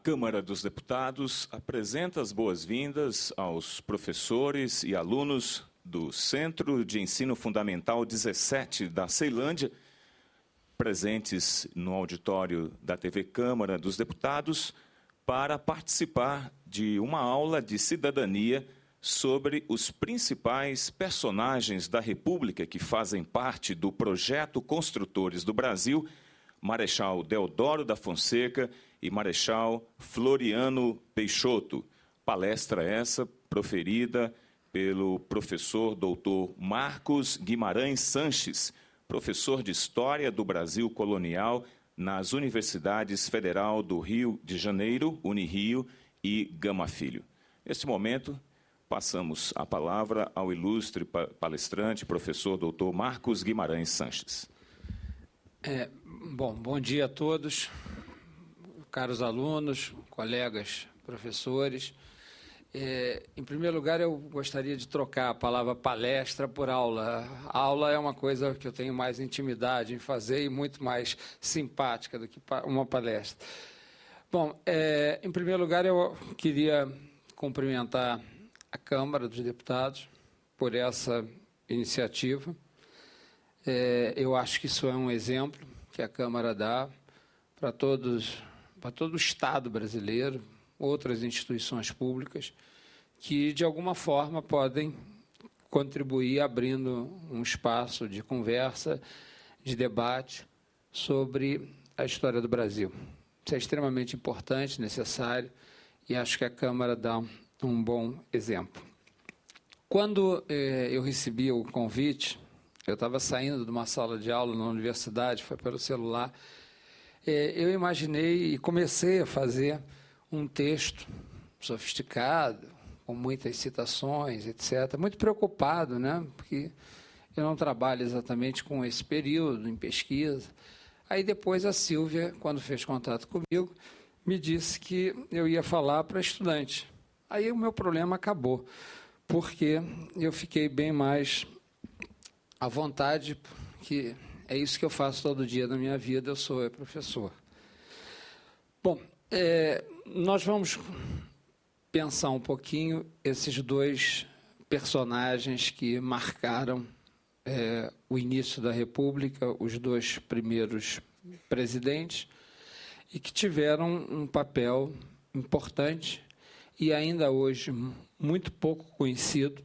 Câmara dos Deputados apresenta as boas-vindas aos professores e alunos do Centro de Ensino Fundamental 17 da Ceilândia, presentes no auditório da TV Câmara dos Deputados, para participar de uma aula de cidadania sobre os principais personagens da República que fazem parte do projeto Construtores do Brasil, Marechal Deodoro da Fonseca e Marechal Floriano Peixoto. Palestra essa proferida pelo professor doutor Marcos Guimarães Sanches, professor de História do Brasil Colonial nas Universidades Federal do Rio de Janeiro, Unirio e Gama Filho. Neste momento, passamos a palavra ao ilustre palestrante, professor doutor Marcos Guimarães Sanches. Bom dia a todos, caros alunos, colegas, professores. Em primeiro lugar, eu gostaria de trocar a palavra palestra por aula. A aula é uma coisa que eu tenho mais intimidade em fazer e muito mais simpática do que uma palestra. Bom, em primeiro lugar, eu queria cumprimentar a Câmara dos Deputados por essa iniciativa. Eu acho que isso é um exemplo que a Câmara dá para todo o Estado brasileiro, outras instituições públicas, que, de alguma forma, podem contribuir abrindo um espaço de conversa, de debate sobre a história do Brasil. Isso é extremamente importante, necessário, e acho que a Câmara dá um bom exemplo. Quando eu recebi o convite, eu estava saindo de uma sala de aula na universidade, foi pelo celular, eu imaginei e comecei a fazer um texto sofisticado, com muitas citações, etc. Muito preocupado, né? Porque eu não trabalho exatamente com esse período em pesquisa. Aí depois a Silvia, quando fez contato comigo, me disse que eu ia falar para estudante. Aí o meu problema acabou, porque eu fiquei bem mais à vontade, que é isso que eu faço todo dia na minha vida, eu sou professor. Bom, nós vamos pensar um pouquinho esses dois personagens que marcaram o início da República, os dois primeiros presidentes, e que tiveram um papel importante e ainda hoje muito pouco conhecido.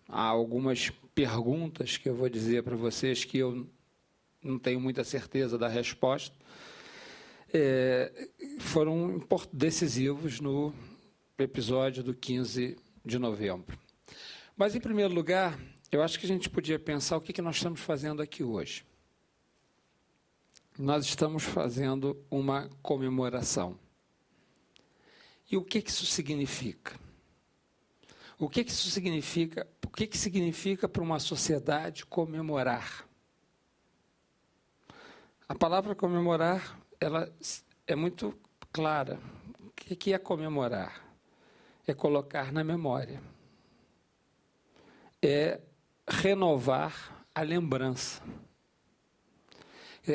Há algumas perguntas que eu vou dizer para vocês que eu não tenho muita certeza da resposta, foram decisivos no episódio do 15 de novembro. Mas, em primeiro lugar, eu acho que a gente podia pensar o que nós estamos fazendo aqui hoje. Nós estamos fazendo uma comemoração. E o que isso significa? O que isso significa? O que significa para uma sociedade comemorar? A palavra comemorar, ela é muito clara. O que é comemorar? É colocar na memória. É renovar a lembrança.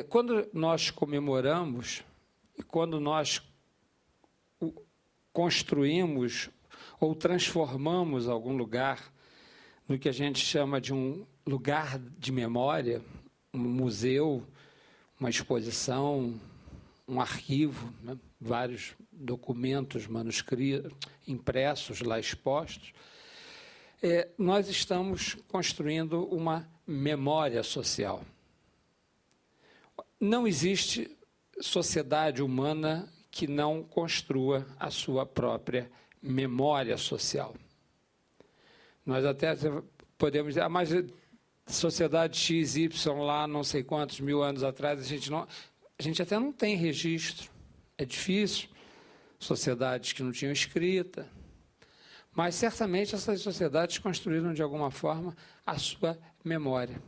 Quando nós comemoramos e quando nós construímos ou transformamos algum lugar no que a gente chama de um lugar de memória, um museu, uma exposição, um arquivo, né? Vários documentos manuscritos, impressos lá expostos, nós estamos construindo uma memória social. Não existe sociedade humana que não construa a sua própria memória social. Nós até podemos dizer, mas sociedade XY lá, não sei quantos mil anos atrás, a gente até não tem registro. É difícil. Sociedades que não tinham escrita. Mas, certamente, essas sociedades construíram, de alguma forma, a sua memória.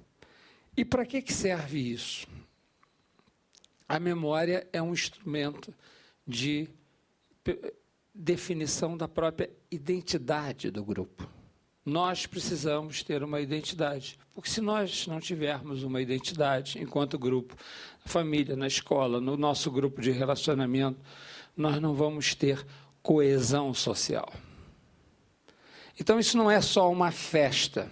E para que serve isso? A memória é um instrumento de definição da própria identidade do grupo. Nós precisamos ter uma identidade, porque se nós não tivermos uma identidade enquanto grupo, na família, na escola, no nosso grupo de relacionamento, nós não vamos ter coesão social. Então, isso não é só uma festa,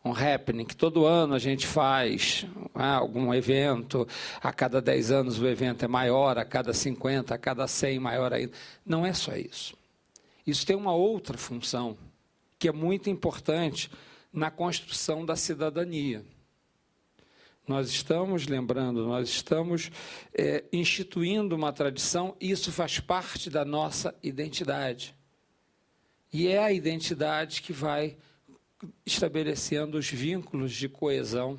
um happening, que todo ano a gente faz algum evento, a cada 10 anos o evento é maior, a cada 50, a cada 100 maior ainda. Não é só isso. Isso tem uma outra função, que é muito importante na construção da cidadania. Nós estamos lembrando, nós estamos instituindo uma tradição, e isso faz parte da nossa identidade. E é a identidade que vai estabelecendo os vínculos de coesão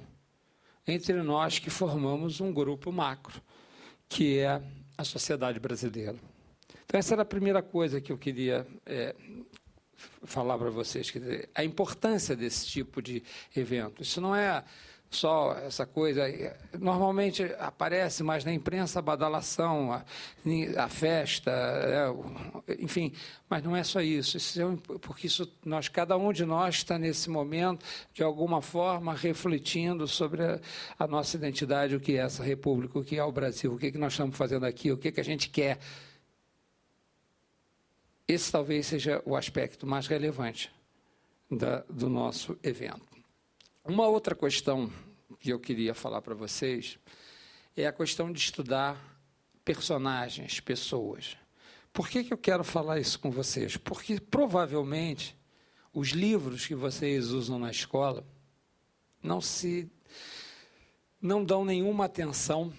entre nós que formamos um grupo macro, que é a sociedade brasileira. Então, essa era a primeira coisa que eu queria falar para vocês, quer dizer, a importância desse tipo de evento. Isso não é só essa coisa, normalmente aparece mais na imprensa a badalação, a festa, enfim, mas não é só isso, porque cada um de nós está nesse momento, de alguma forma, refletindo sobre a nossa identidade, o que é essa república, o que é o Brasil, o que nós estamos fazendo aqui, o que a gente quer. Esse talvez seja o aspecto mais relevante do nosso evento. Uma outra questão que eu queria falar para vocês é a questão de estudar personagens, pessoas. Por que eu quero falar isso com vocês? Porque, provavelmente, os livros que vocês usam na escola não dão nenhuma atenção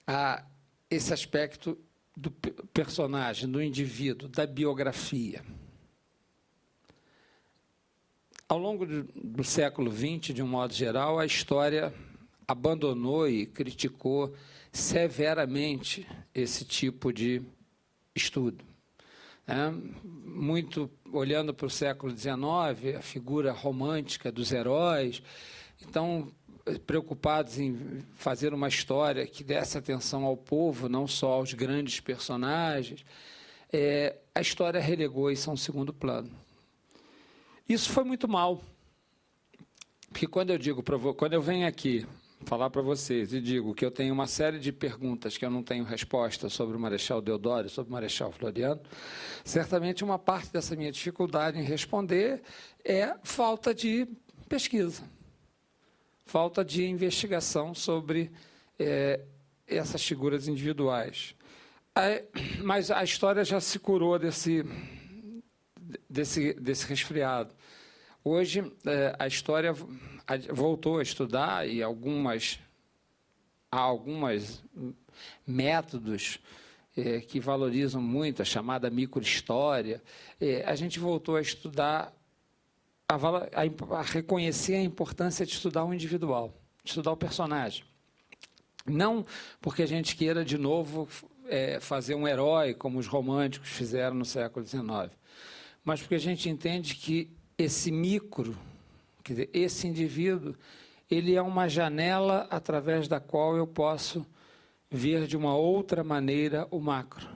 a esse aspecto do personagem, do indivíduo, da biografia. Ao longo do século XX, de um modo geral, a história abandonou e criticou severamente esse tipo de estudo. Muito olhando para o século XIX, a figura romântica dos heróis, então, preocupados em fazer uma história que desse atenção ao povo, não só aos grandes personagens, a história relegou isso a um segundo plano. Isso foi muito mal, porque quando eu venho aqui falar para vocês e digo que eu tenho uma série de perguntas que eu não tenho resposta sobre o Marechal Deodoro, sobre o Marechal Floriano, certamente uma parte dessa minha dificuldade em responder é falta de pesquisa, falta de investigação sobre essas figuras individuais. Mas a história já se curou desse resfriado. Hoje, a história voltou a estudar e há alguns métodos que valorizam muito a chamada microhistória. A gente voltou a estudar, a reconhecer a importância de estudar o individual, de estudar o personagem. Não porque a gente queira, de novo, fazer um herói, como os românticos fizeram no século XIX, mas porque a gente entende que esse quer dizer, esse indivíduo, ele é uma janela através da qual eu posso ver de uma outra maneira o macro.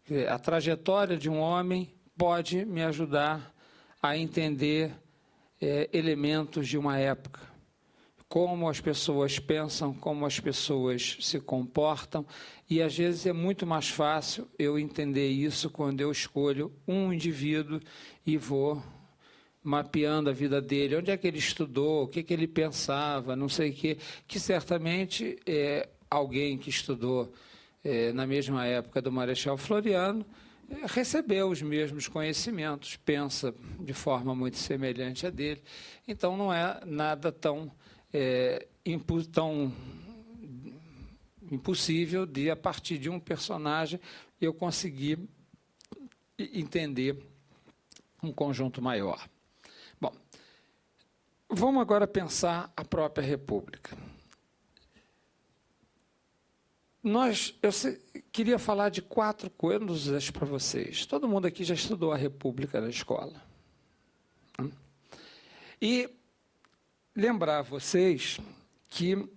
Quer dizer, a trajetória de um homem pode me ajudar a entender elementos de uma época, como as pessoas pensam, como as pessoas se comportam, e às vezes é muito mais fácil eu entender isso quando eu escolho um indivíduo e vou mapeando a vida dele, onde é que ele estudou, o que ele pensava, não sei o quê, que certamente alguém que estudou na mesma época do Marechal Floriano recebeu os mesmos conhecimentos, pensa de forma muito semelhante a dele, então não é nada tão impossível de, a partir de um personagem, eu conseguir entender um conjunto maior. Bom, vamos agora pensar a própria República. Eu queria falar de 4 coisas para vocês. Todo mundo aqui já estudou a República na escola. E lembrar vocês que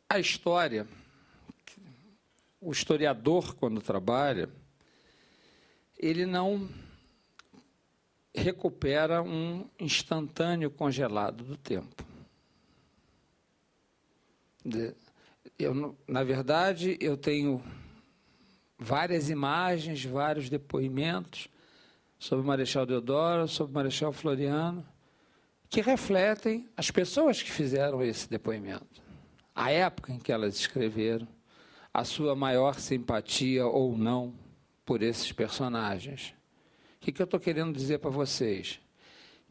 a história, o historiador, quando trabalha, ele não recupera um instantâneo congelado do tempo. Na verdade, eu tenho várias imagens, vários depoimentos sobre o Marechal Deodoro, sobre o Marechal Floriano, que refletem as pessoas que fizeram esse depoimento, a época em que elas escreveram, a sua maior simpatia ou não por esses personagens. O que eu estou querendo dizer para vocês?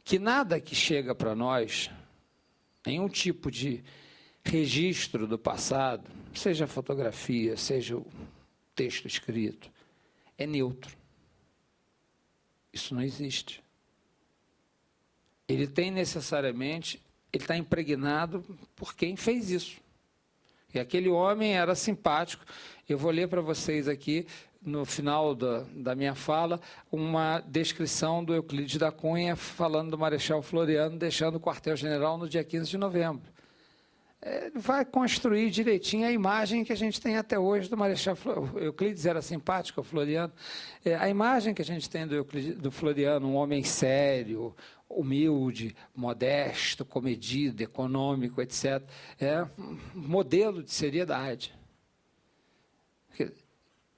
Que nada que chega para nós, nenhum tipo de registro do passado, seja fotografia, seja o texto escrito, é neutro. Isso não existe. Ele tem necessariamente, ele está impregnado por quem fez isso. E aquele homem era simpático. Eu vou ler para vocês aqui, no final da minha fala, uma descrição do Euclides da Cunha falando do Marechal Floriano, deixando o quartel-general no dia 15 de novembro. Vai construir direitinho a imagem que a gente tem até hoje do Marechal Floriano. Euclides era simpático ao Floriano. A imagem que a gente tem do Floriano, um homem sério, humilde, modesto, comedido, econômico, etc., é um modelo de seriedade.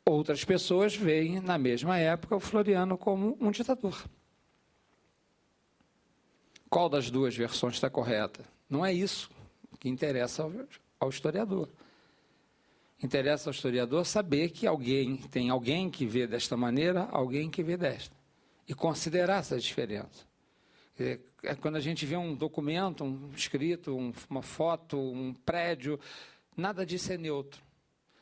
Outras pessoas veem, na mesma época, o Floriano como um ditador. Qual das duas versões está correta? Não é isso que interessa ao historiador. Interessa ao historiador saber que tem alguém que vê desta maneira, alguém que vê desta. E considerar essa diferença. Quando a gente vê um documento, um escrito, uma foto, um prédio, nada disso é neutro.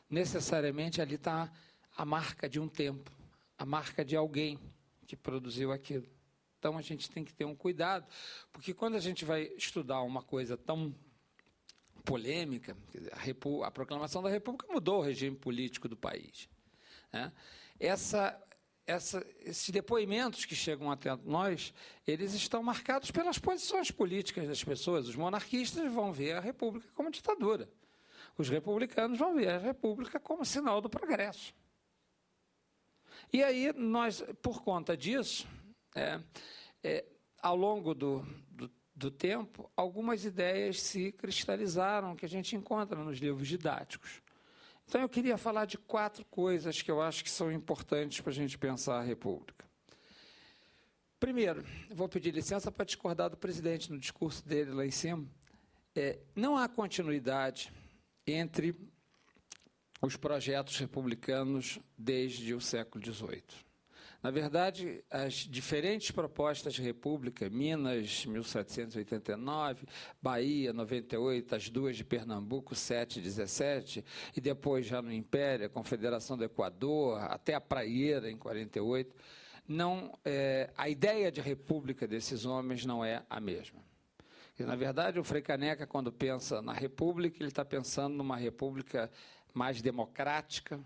Necessariamente ali está a marca de um tempo, a marca de alguém que produziu aquilo. Então a gente tem que ter um cuidado, porque quando a gente vai estudar uma coisa tão polêmica, a proclamação da República mudou o regime político do país, né? Esses depoimentos que chegam até nós, eles estão marcados pelas posições políticas das pessoas. Os monarquistas vão ver a República como ditadura. Os republicanos vão ver a República como sinal do progresso. E aí, nós, por conta disso, ao longo do tempo, algumas ideias se cristalizaram que a gente encontra nos livros didáticos. Então, eu queria falar de 4 coisas que eu acho que são importantes para a gente pensar a República. Primeiro, vou pedir licença para discordar do presidente no discurso dele lá em cima. Não há continuidade entre os projetos republicanos desde o século XVIII. Na verdade, as diferentes propostas de república, Minas, 1789, Bahia, 98, as duas de Pernambuco, 7 e 17, e depois já no Império, a Confederação do Equador, até a Praieira, em 48, a ideia de república desses homens não é a mesma. E, na verdade, o Frei Caneca, quando pensa na república, ele está pensando numa república mais democrática,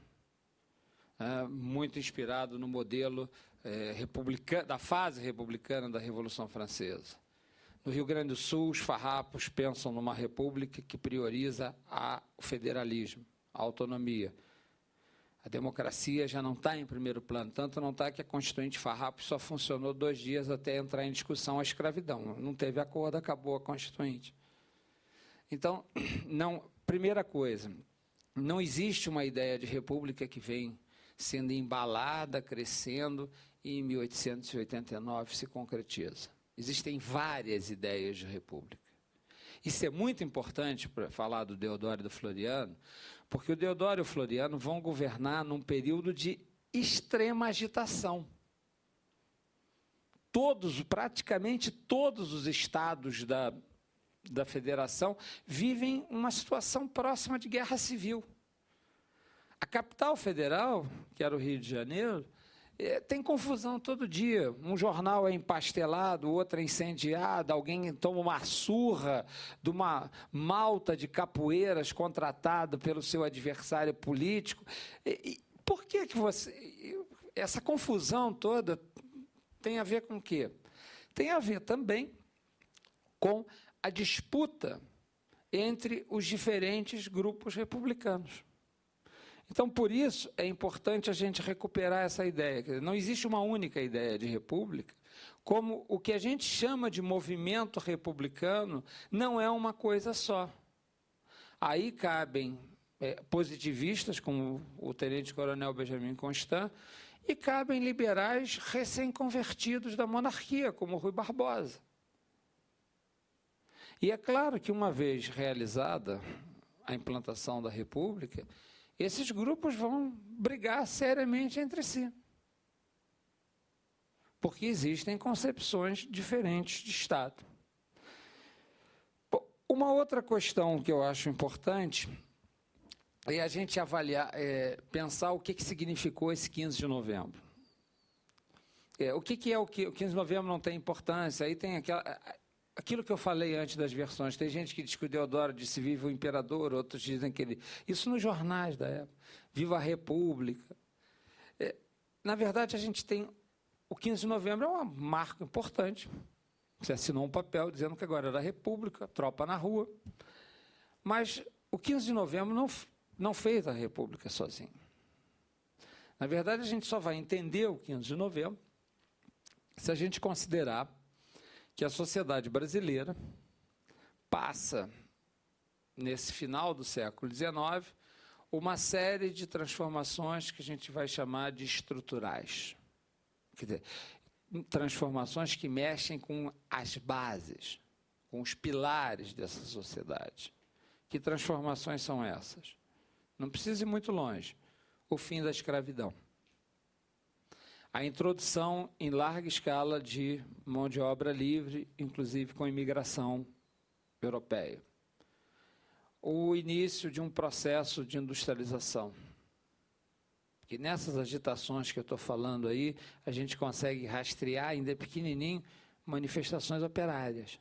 muito inspirado no modelo da fase republicana da Revolução Francesa. No Rio Grande do Sul, os farrapos pensam numa república que prioriza o federalismo, a autonomia. A democracia já não está em primeiro plano, tanto não está que a Constituinte Farrapos só funcionou 2 dias até entrar em discussão a escravidão. Não teve acordo, acabou a Constituinte. Então, primeira coisa, não existe uma ideia de república que vem sendo embalada, crescendo, e em 1889 se concretiza. Existem várias ideias de república. Isso é muito importante para falar do Deodoro e do Floriano, porque o Deodoro e o Floriano vão governar num período de extrema agitação. Praticamente todos os estados da federação vivem uma situação próxima de guerra civil. A capital federal, que era o Rio de Janeiro, tem confusão todo dia. Um jornal é empastelado, outro é incendiado, alguém toma uma surra de uma malta de capoeiras contratada pelo seu adversário político. Por que essa confusão toda tem a ver com o quê? Tem a ver também com a disputa entre os diferentes grupos republicanos. Então, por isso, é importante a gente recuperar essa ideia. Quer dizer, não existe uma única ideia de república, como o que a gente chama de movimento republicano não é uma coisa só. Aí cabem positivistas, como o tenente-coronel Benjamin Constant, e cabem liberais recém-convertidos da monarquia, como Rui Barbosa. E é claro que, uma vez realizada a implantação da República, esses grupos vão brigar seriamente entre si, porque existem concepções diferentes de Estado. Uma outra questão que eu acho importante é a gente avaliar, pensar o que significou esse 15 de novembro. O 15 de novembro não tem importância, aí tem aquilo que eu falei antes das versões. Tem gente que diz que o Deodoro disse viva o imperador, outros dizem que ele... Isso nos jornais da época. Viva a República. Na verdade, a gente tem... O 15 de novembro é um marco importante. Você assinou um papel dizendo que agora era a República, tropa na rua. Mas o 15 de novembro não fez a República sozinho. Na verdade, a gente só vai entender o 15 de novembro se a gente considerar que a sociedade brasileira passa, nesse final do século XIX, uma série de transformações que a gente vai chamar de estruturais. Quer dizer, transformações que mexem com as bases, com os pilares dessa sociedade. Que transformações são essas? Não precisa ir muito longe. O fim da escravidão. A introdução em larga escala de mão de obra livre, inclusive com imigração europeia. O início de um processo de industrialização. Que nessas agitações que eu estou falando aí, a gente consegue rastrear, ainda pequenininho, manifestações operárias.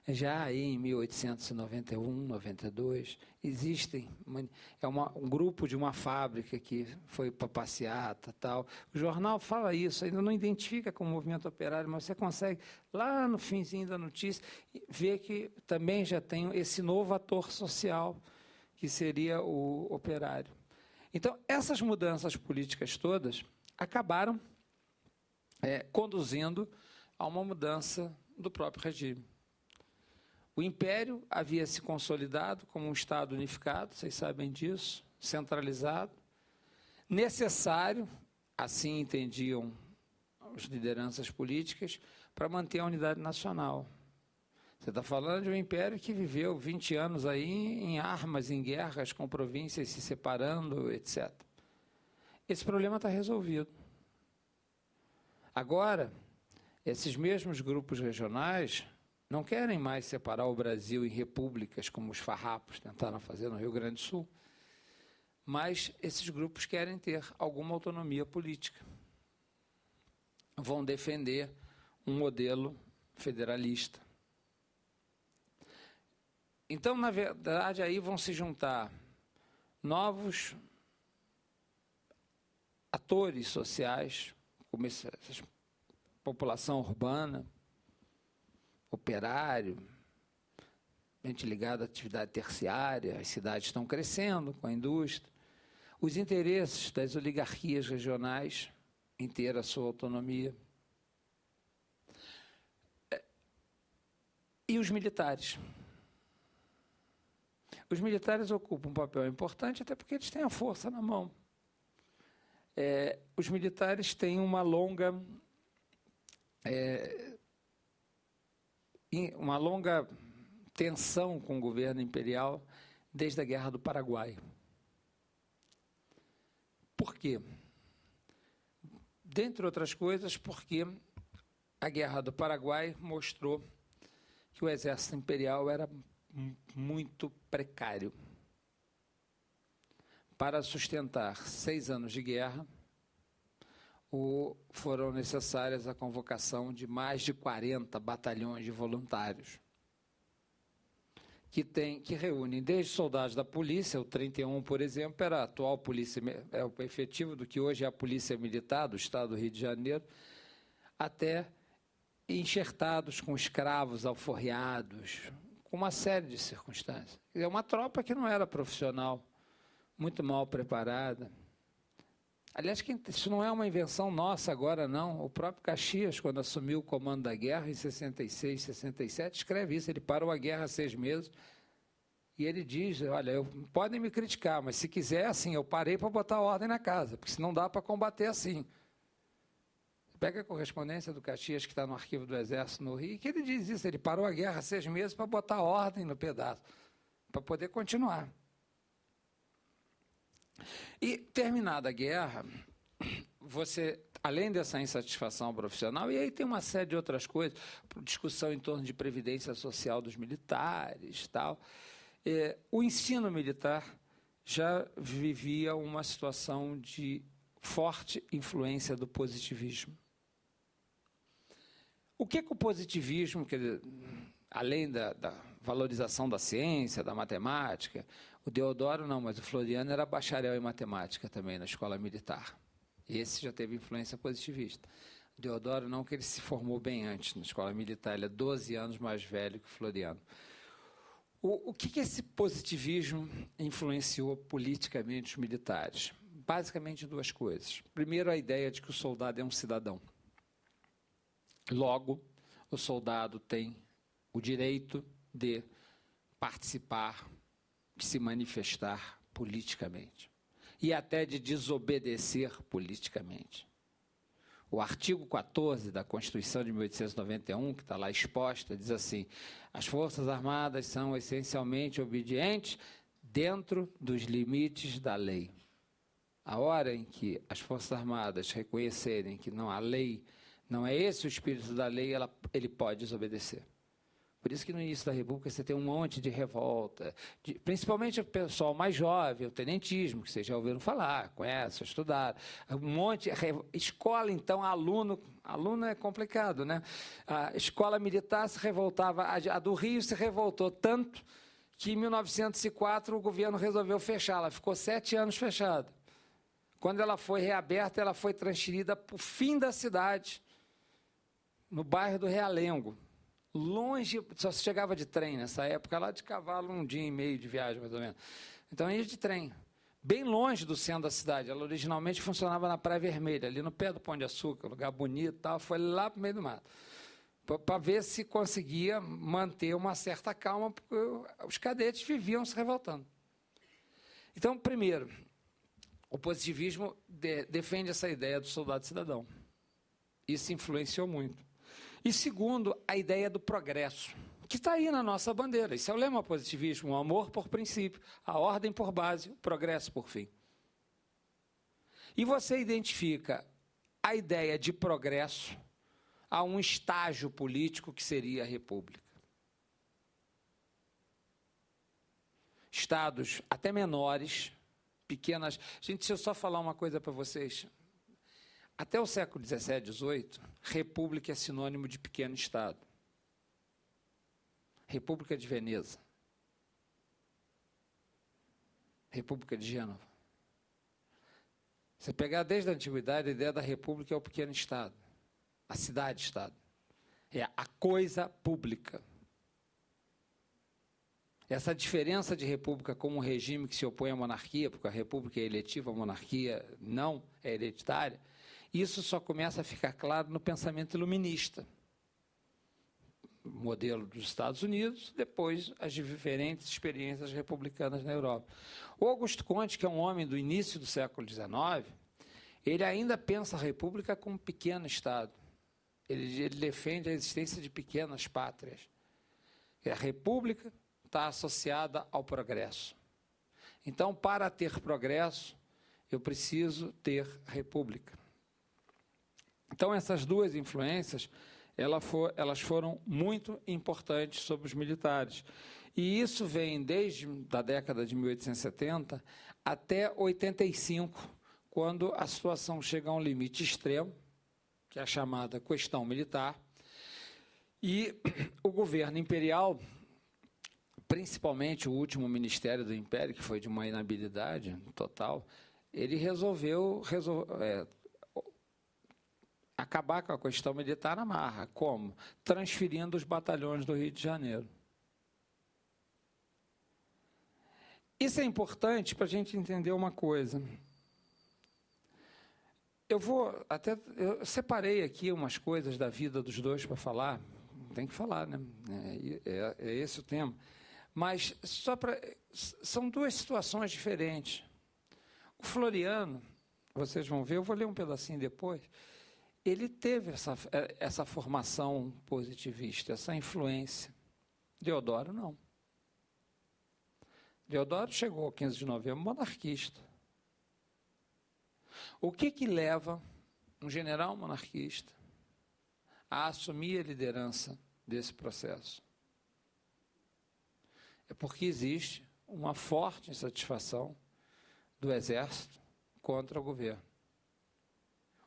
Já aí em 1891, 92, existem, um grupo de uma fábrica que foi para passeata, tal. O jornal fala isso, ainda não identifica como movimento operário, mas você consegue, lá no finzinho da notícia, ver que também já tem esse novo ator social, que seria o operário. Então, essas mudanças políticas todas acabaram conduzindo a uma mudança do próprio regime. O Império havia se consolidado como um Estado unificado, vocês sabem disso, centralizado, necessário, assim entendiam as lideranças políticas, para manter a unidade nacional. Você está falando de um império que viveu 20 anos aí em armas, em guerras, com províncias se separando, etc. Esse problema está resolvido. Agora, esses mesmos grupos regionais não querem mais separar o Brasil em repúblicas, como os farrapos tentaram fazer no Rio Grande do Sul, mas esses grupos querem ter alguma autonomia política. Vão defender um modelo federalista. Então, na verdade, aí vão se juntar novos atores sociais, como essa população urbana, operário, gente ligada à atividade terciária, as cidades estão crescendo com a indústria, os interesses das oligarquias regionais em ter a sua autonomia, e os militares. Os militares ocupam um papel importante, até porque eles têm a força na mão. Os militares têm uma longa tensão com o governo imperial desde a Guerra do Paraguai. Por quê? Dentre outras coisas, porque a Guerra do Paraguai mostrou que o exército imperial era muito precário. Para sustentar 6 anos de guerra, foram necessárias a convocação de mais de 40 batalhões de voluntários, que reúnem desde soldados da polícia, o 31, por exemplo, era a atual polícia, é o efetivo do que hoje é a Polícia Militar do Estado do Rio de Janeiro, até enxertados com escravos alforriados, com uma série de circunstâncias. É uma tropa que não era profissional, muito mal preparada. Aliás, isso não é uma invenção nossa agora, não. O próprio Caxias, quando assumiu o comando da guerra, em 66, 67, escreve isso. Ele parou a guerra há 6 meses, E ele diz, olha, podem me criticar, mas se quiser, assim, eu parei para botar ordem na casa, porque senão dá para combater assim. Pega a correspondência do Caxias, que está no arquivo do Exército no Rio, que ele diz isso, ele parou a guerra 6 meses para botar ordem no pedaço, para poder continuar. E, terminada a guerra, você, além dessa insatisfação profissional, e aí tem uma série de outras coisas, discussão em torno de previdência social dos militares, tal. O ensino militar já vivia uma situação de forte influência do positivismo. O que o positivismo, quer dizer, além da valorização da ciência, da matemática, o Deodoro não, mas o Floriano era bacharel em matemática também na escola militar. Esse já teve influência positivista. O Deodoro não, que ele se formou bem antes na escola militar, ele é 12 anos mais velho que o Floriano. O que esse positivismo influenciou politicamente os militares? Basicamente 2 coisas. Primeiro, a ideia de que o soldado é um cidadão. Logo, o soldado tem o direito de participar, de se manifestar politicamente e até de desobedecer politicamente. O artigo 14 da Constituição de 1891, que está lá exposta, diz assim: as Forças Armadas são essencialmente obedientes dentro dos limites da lei. A hora em que as Forças Armadas reconhecerem que não há lei, não é esse o espírito da lei, ele pode desobedecer. Por isso que no início da República você tem um monte de revolta, principalmente o pessoal mais jovem, o tenentismo, que vocês já ouviram falar, conhecem, estudaram. Um monte, escola, então, aluno é complicado, né? A escola militar se revoltava, a do Rio se revoltou tanto que em 1904 o governo resolveu fechá-la, ficou 7 anos fechada. Quando ela foi reaberta, ela foi transferida para o fim da cidade, no bairro do Realengo. Longe, só se chegava de trem nessa época, lá de cavalo, 1 dia e meio de viagem, mais ou menos. Então, ia de trem, bem longe do centro da cidade. Ela originalmente funcionava na Praia Vermelha, ali no pé do Pão de Açúcar, lugar bonito e tal, foi lá para o meio do mato, para ver se conseguia manter uma certa calma, porque os cadetes viviam se revoltando. Então, primeiro, o positivismo defende essa ideia do soldado cidadão. Isso influenciou muito. E segundo, a ideia do progresso, que está aí na nossa bandeira. Isso é o lema positivismo: o amor por princípio, a ordem por base, o progresso por fim. E você identifica a ideia de progresso a um estágio político que seria a República. Estados até menores, pequenas... Gente, deixa eu só falar uma coisa para vocês. Até o século XVII, XVIII, república é sinônimo de pequeno Estado. República de Veneza. República de Gênova. Você pegar desde a antiguidade, a ideia da república é o pequeno Estado, a cidade-Estado. É a coisa pública. Essa diferença de república como um regime que se opõe à monarquia, porque a república é eletiva, a monarquia não é hereditária, isso só começa a ficar claro no pensamento iluminista. Modelo dos Estados Unidos, depois as diferentes experiências republicanas na Europa. O Augusto Comte, que é um homem do início do século XIX, ele ainda pensa a república como um pequeno Estado. Ele defende a existência de pequenas pátrias. E a república está associada ao progresso. Então, para ter progresso, eu preciso ter república. Então, essas 2 influências, elas foram muito importantes sobre os militares. E isso vem desde a década de 1870 até 85, quando a situação chega a um limite extremo, que é a chamada questão militar, e o governo imperial, principalmente o último ministério do Império, que foi de uma inabilidade total, ele resolveu acabar com a questão militar na marra. Como? Transferindo os batalhões do Rio de Janeiro. Isso é importante para a gente entender uma coisa. Eu separei aqui umas coisas da vida dos dois para falar. Tem que falar, né? É esse o tema. Mas são duas situações diferentes. O Floriano, vocês vão ver, eu vou ler um pedacinho depois, ele teve essa formação positivista, essa influência. Deodoro, não. Deodoro chegou ao 15 de novembro monarquista. O que leva um general monarquista a assumir a liderança desse processo? É porque existe uma forte insatisfação do Exército contra o governo.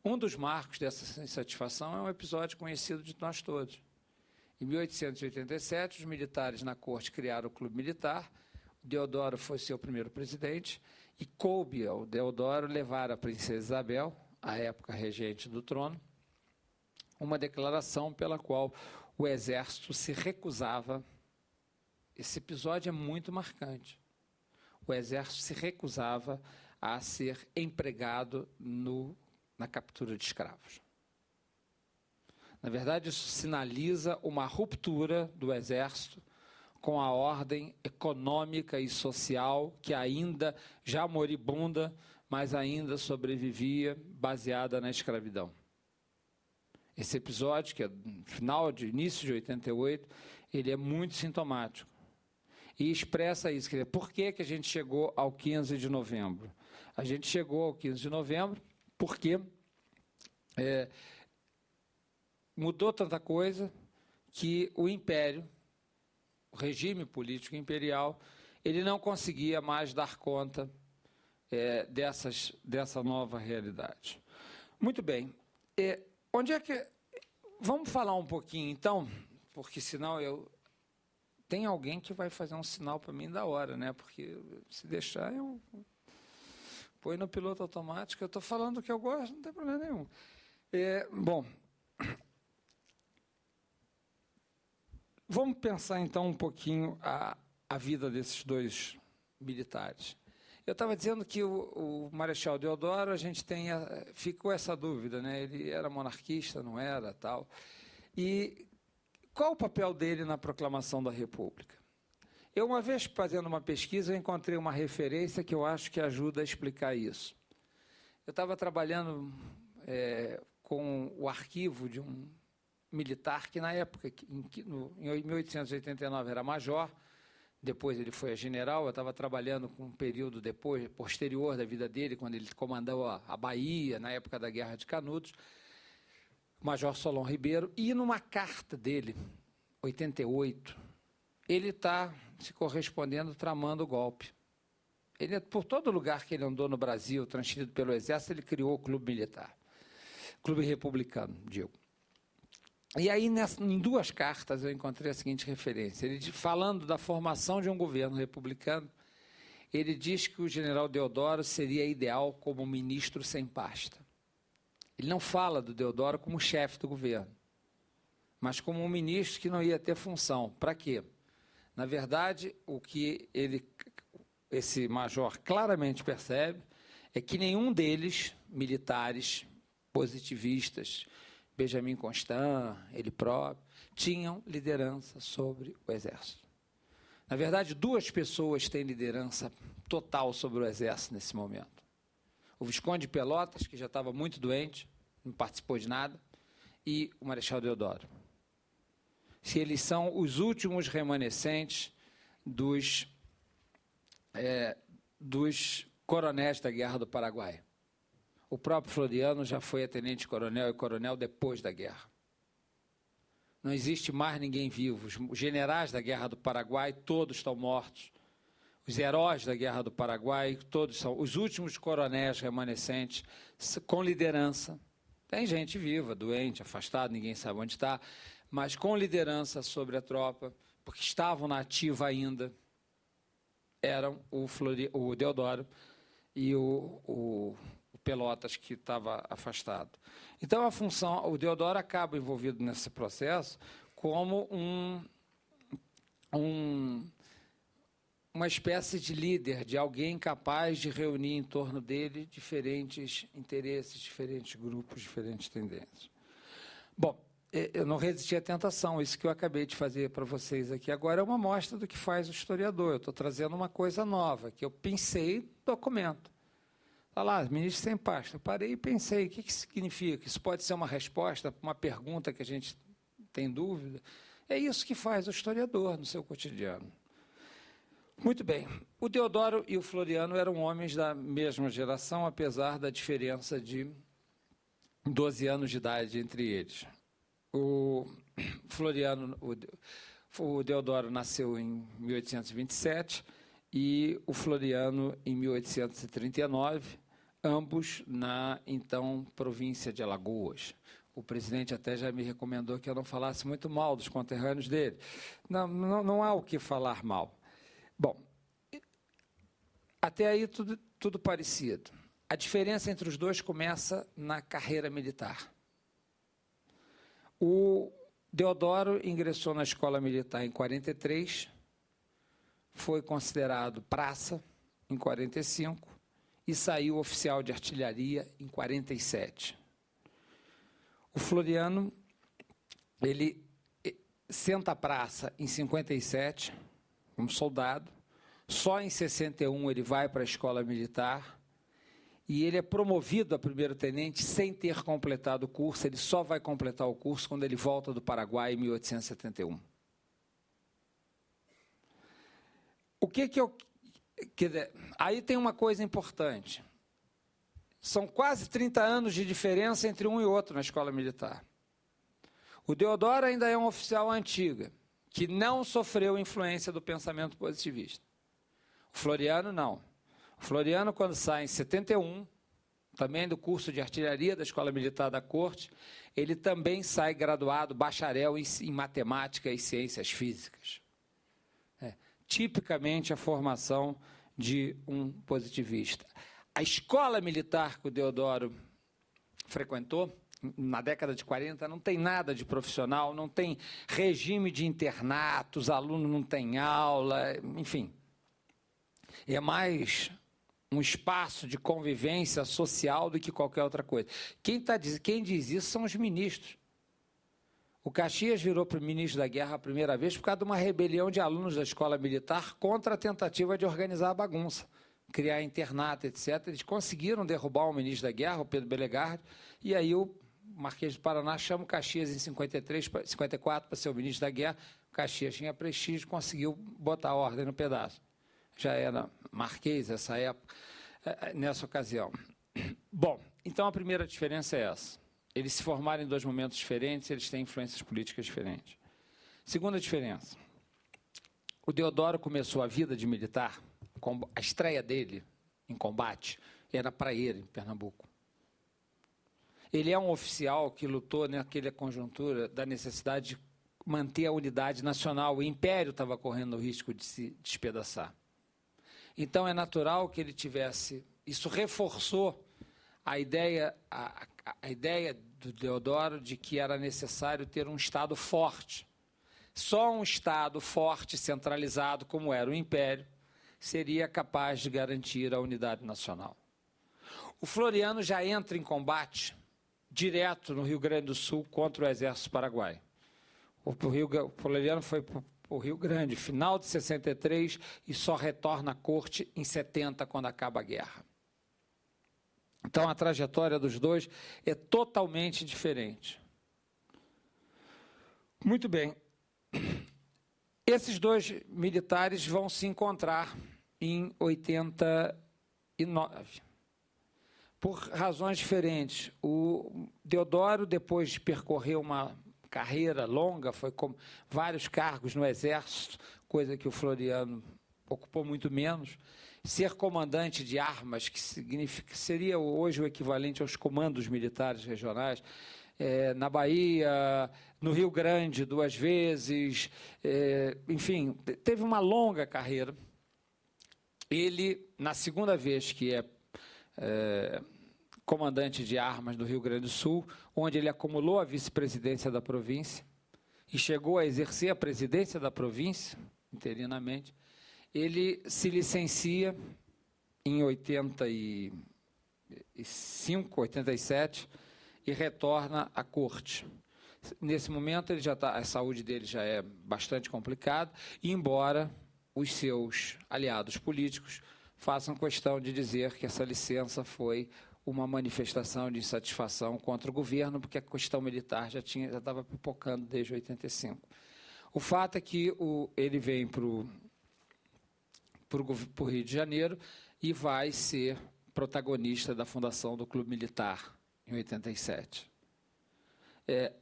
Um dos marcos dessa insatisfação é um episódio conhecido de nós todos. Em 1887, os militares na corte criaram o Clube Militar, o Deodoro foi seu primeiro presidente, e coube ao Deodoro levar a princesa Isabel, à época regente do trono, uma declaração pela qual o Exército se recusava. Esse episódio é muito marcante. O Exército se recusava a ser empregado na captura de escravos. Na verdade, isso sinaliza uma ruptura do Exército com a ordem econômica e social que ainda, já moribunda, mas ainda sobrevivia, baseada na escravidão. Esse episódio, que é início de 88, ele é muito sintomático. E expressa isso. Quer dizer, por que a gente chegou ao 15 de novembro? A gente chegou ao 15 de novembro porque mudou tanta coisa que o Império, o regime político imperial, ele não conseguia mais dar conta dessa nova realidade. Muito bem. Onde é que... Vamos falar um pouquinho, então, porque senão tem alguém que vai fazer um sinal para mim da hora, né? Porque se deixar, eu põe no piloto automático, eu estou falando o que eu gosto, não tem problema nenhum. Bom, vamos pensar então um pouquinho a vida desses dois militares. Eu estava dizendo que o Marechal Deodoro, a gente ficou essa dúvida, né? Ele era monarquista, não era, tal. E qual o papel dele na proclamação da República? Eu, uma vez fazendo uma pesquisa, eu encontrei uma referência que eu acho que ajuda a explicar isso. Eu estava trabalhando com o arquivo de um militar que, na época, em 1889, era major, depois ele foi a general. Eu estava trabalhando com um período posterior da vida dele, quando ele comandou a Bahia, na época da Guerra de Canudos, Major Solon Ribeiro, e numa carta dele, 88, ele está se correspondendo, tramando o golpe. Ele, por todo lugar que ele andou no Brasil, transferido pelo Exército, ele criou o Clube Militar, Clube Republicano, digo. E aí, em duas cartas, eu encontrei a seguinte referência. Ele, falando da formação de um governo republicano, ele diz que o general Deodoro seria ideal como ministro sem pasta. Ele não fala do Deodoro como chefe do governo, mas como um ministro que não ia ter função. Para quê? Na verdade, o que esse major claramente percebe é que nenhum deles, militares positivistas, Benjamin Constant, ele próprio, tinham liderança sobre o Exército. Na verdade, duas pessoas têm liderança total sobre o Exército nesse momento. O Visconde de Pelotas, que já estava muito doente, não participou de nada, e o Marechal Deodoro. Se eles são os últimos remanescentes dos coronéis da Guerra do Paraguai. O próprio Floriano já foi tenente-coronel e coronel depois da guerra. Não existe mais ninguém vivo. Os generais da Guerra do Paraguai, todos estão mortos. Os heróis da Guerra do Paraguai, todos são os últimos coronéis remanescentes, com liderança. Tem gente viva, doente, afastada, ninguém sabe onde está, mas com liderança sobre a tropa, porque estavam na ativa ainda, eram o Deodoro e o Pelotas, que estava afastado. Então, o Deodoro acaba envolvido nesse processo como uma espécie de líder, de alguém capaz de reunir em torno dele diferentes interesses, diferentes grupos, diferentes tendências. Bom, eu não resisti à tentação. Isso que eu acabei de fazer para vocês aqui agora é uma amostra do que faz o historiador. Eu estou trazendo uma coisa nova, que eu pensei no documento. Está lá, ministro sem pasta. Eu parei e pensei, o que significa? Isso pode ser uma resposta para uma pergunta que a gente tem dúvida? É isso que faz o historiador no seu cotidiano. Muito bem. O Deodoro e o Floriano eram homens da mesma geração, apesar da diferença de 12 anos de idade entre eles. O Deodoro nasceu em 1827 e o Floriano em 1839, ambos na, então, província de Alagoas. O presidente até já me recomendou que eu não falasse muito mal dos conterrâneos dele. Não há o que falar mal. Bom, até aí tudo parecido. A diferença entre os dois começa na carreira militar. O Deodoro ingressou na escola militar em 43, foi considerado praça em 45 e saiu oficial de artilharia em 47. O Floriano, ele senta a praça em 57, como soldado, só em 61 ele vai para a escola militar e ele é promovido a primeiro-tenente sem ter completado o curso. Ele só vai completar o curso quando ele volta do Paraguai em 1871. O que eu... Aí tem uma coisa importante. São quase 30 anos de diferença entre um e outro na escola militar. O Deodoro ainda é um oficial antiga, que não sofreu influência do pensamento positivista. O Floriano, não. O Floriano, quando sai em 71, também do curso de artilharia da Escola Militar da Corte, ele também sai graduado, bacharel em matemática e ciências físicas. Tipicamente a formação de um positivista. A escola militar que o Deodoro frequentou, na década de 40, não tem nada de profissional, não tem regime de internato, os alunos não têm aula, enfim. É mais um espaço de convivência social do que qualquer outra coisa. Quem diz isso são os ministros. O Caxias virou ministro da Guerra a primeira vez por causa de uma rebelião de alunos da escola militar contra a tentativa de organizar a bagunça, criar internato, etc. Eles conseguiram derrubar o ministro da Guerra, o Pedro Belegardi, e aí o Marquês de Paraná chama o Caxias em 54 para ser o ministro da Guerra. O Caxias tinha prestígio, conseguiu botar a ordem no pedaço. Já era Marquês essa época, nessa ocasião. Bom, então a primeira diferença é essa. Eles se formaram em dois momentos diferentes, eles têm influências políticas diferentes. Segunda diferença. O Deodoro começou a vida de militar, a estreia dele em combate era para ele, em Pernambuco. Ele é um oficial que lutou naquela conjuntura da necessidade de manter a unidade nacional. O Império estava correndo o risco de se despedaçar. Então, é natural que ele tivesse... Isso reforçou a ideia do Deodoro de que era necessário ter um Estado forte. Só um Estado forte, centralizado, como era o Império, seria capaz de garantir a unidade nacional. O Floriano já entra em combate direto no Rio Grande do Sul contra o Exército Paraguai. O Floriano foi para o Rio Grande, final de 63, e só retorna à corte em 70, quando acaba a guerra. Então, a trajetória dos dois é totalmente diferente. Muito bem. Esses dois militares vão se encontrar em 89, por razões diferentes. O Deodoro, depois de percorrer uma carreira longa, foi com vários cargos no Exército, coisa que o Floriano ocupou muito menos. Ser comandante de armas, que seria hoje o equivalente aos comandos militares regionais, na Bahia, no Rio Grande 2 vezes, enfim, teve uma longa carreira. Ele, na segunda vez que é comandante de armas do Rio Grande do Sul, onde ele acumulou a vice-presidência da província e chegou a exercer a presidência da província, interinamente, ele se licencia em 85, 87 e retorna à corte. Nesse momento, ele já tá, a saúde dele já é bastante complicada, embora os seus aliados políticos façam questão de dizer que essa licença foi uma manifestação de insatisfação contra o governo, porque a questão militar já estava pipocando desde 85. O fato é que ele vem para o Rio de Janeiro e vai ser protagonista da fundação do Clube Militar, em 87. Ele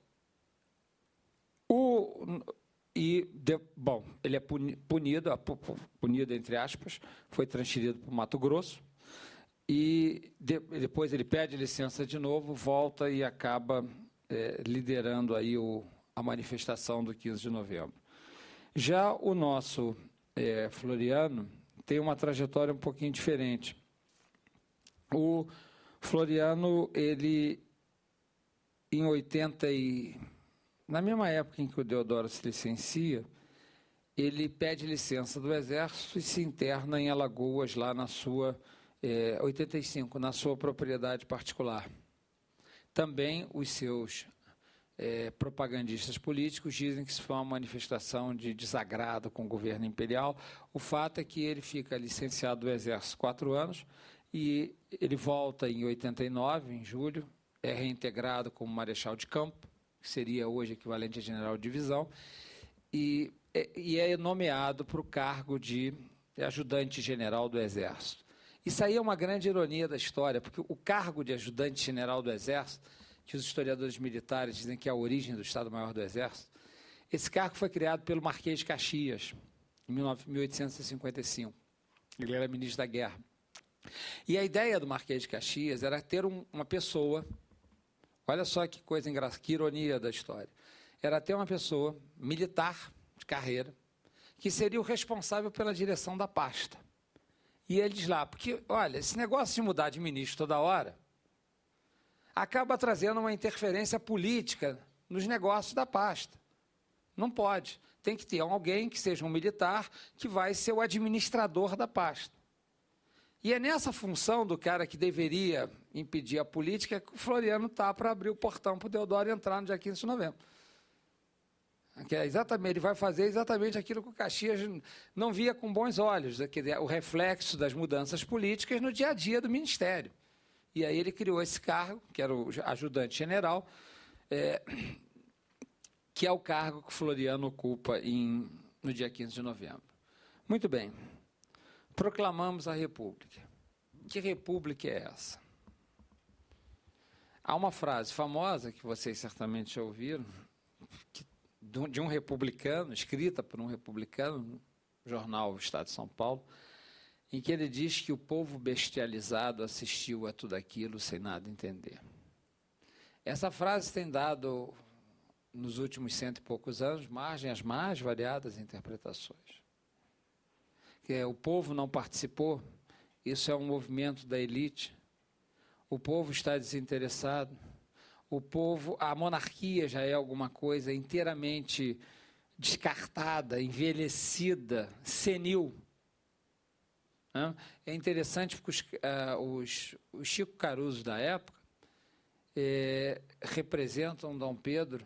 é punido, entre aspas, foi transferido para o Mato Grosso, e depois ele pede licença de novo, volta e acaba liderando aí a manifestação do 15 de novembro. Já o nosso Floriano tem uma trajetória um pouquinho diferente. O Floriano, ele, em 80 na mesma época em que o Deodoro se licencia, ele pede licença do Exército e se interna em Alagoas, lá na sua, 85, na sua propriedade particular. Também os seus propagandistas políticos dizem que isso foi uma manifestação de desagrado com o governo imperial. O fato é que ele fica licenciado do Exército 4 anos e ele volta em 89, em julho, é reintegrado como marechal de campo, que seria hoje equivalente a general de divisão, e é nomeado para o cargo de ajudante-general do Exército. Isso aí é uma grande ironia da história, porque o cargo de ajudante-general do Exército, que os historiadores militares dizem que é a origem do Estado-Maior do Exército, esse cargo foi criado pelo Marquês de Caxias, em 1855. Ele era ministro da Guerra. E a ideia do Marquês de Caxias era ter uma pessoa, olha só que coisa engraçada, que ironia da história, era ter uma pessoa militar, de carreira, que seria o responsável pela direção da pasta. E ele diz lá, porque, olha, esse negócio de mudar de ministro toda hora acaba trazendo uma interferência política nos negócios da pasta. Não pode. Tem que ter alguém que seja um militar que vai ser o administrador da pasta. E é nessa função do cara que deveria impedir a política que o Floriano está para abrir o portão para o Deodoro entrar no dia 15 de novembro. Que é exatamente, ele vai fazer exatamente aquilo que o Caxias não via com bons olhos, o reflexo das mudanças políticas no dia a dia do Ministério. E aí ele criou esse cargo, que era o ajudante-general, que é o cargo que o Floriano ocupa no dia 15 de novembro. Muito bem. Proclamamos a República. Que república é essa? Há uma frase famosa, que vocês certamente já ouviram, de um republicano, escrita por um republicano, no jornal Estado de São Paulo, em que ele diz que o povo bestializado assistiu a tudo aquilo sem nada entender. Essa frase tem dado, nos últimos 100 e poucos anos, margem às mais variadas interpretações. O povo não participou, isso é um movimento da elite, o povo está desinteressado, a monarquia já é alguma coisa inteiramente descartada, envelhecida, senil. É interessante porque os Chico Caruso da época representam Dom Pedro,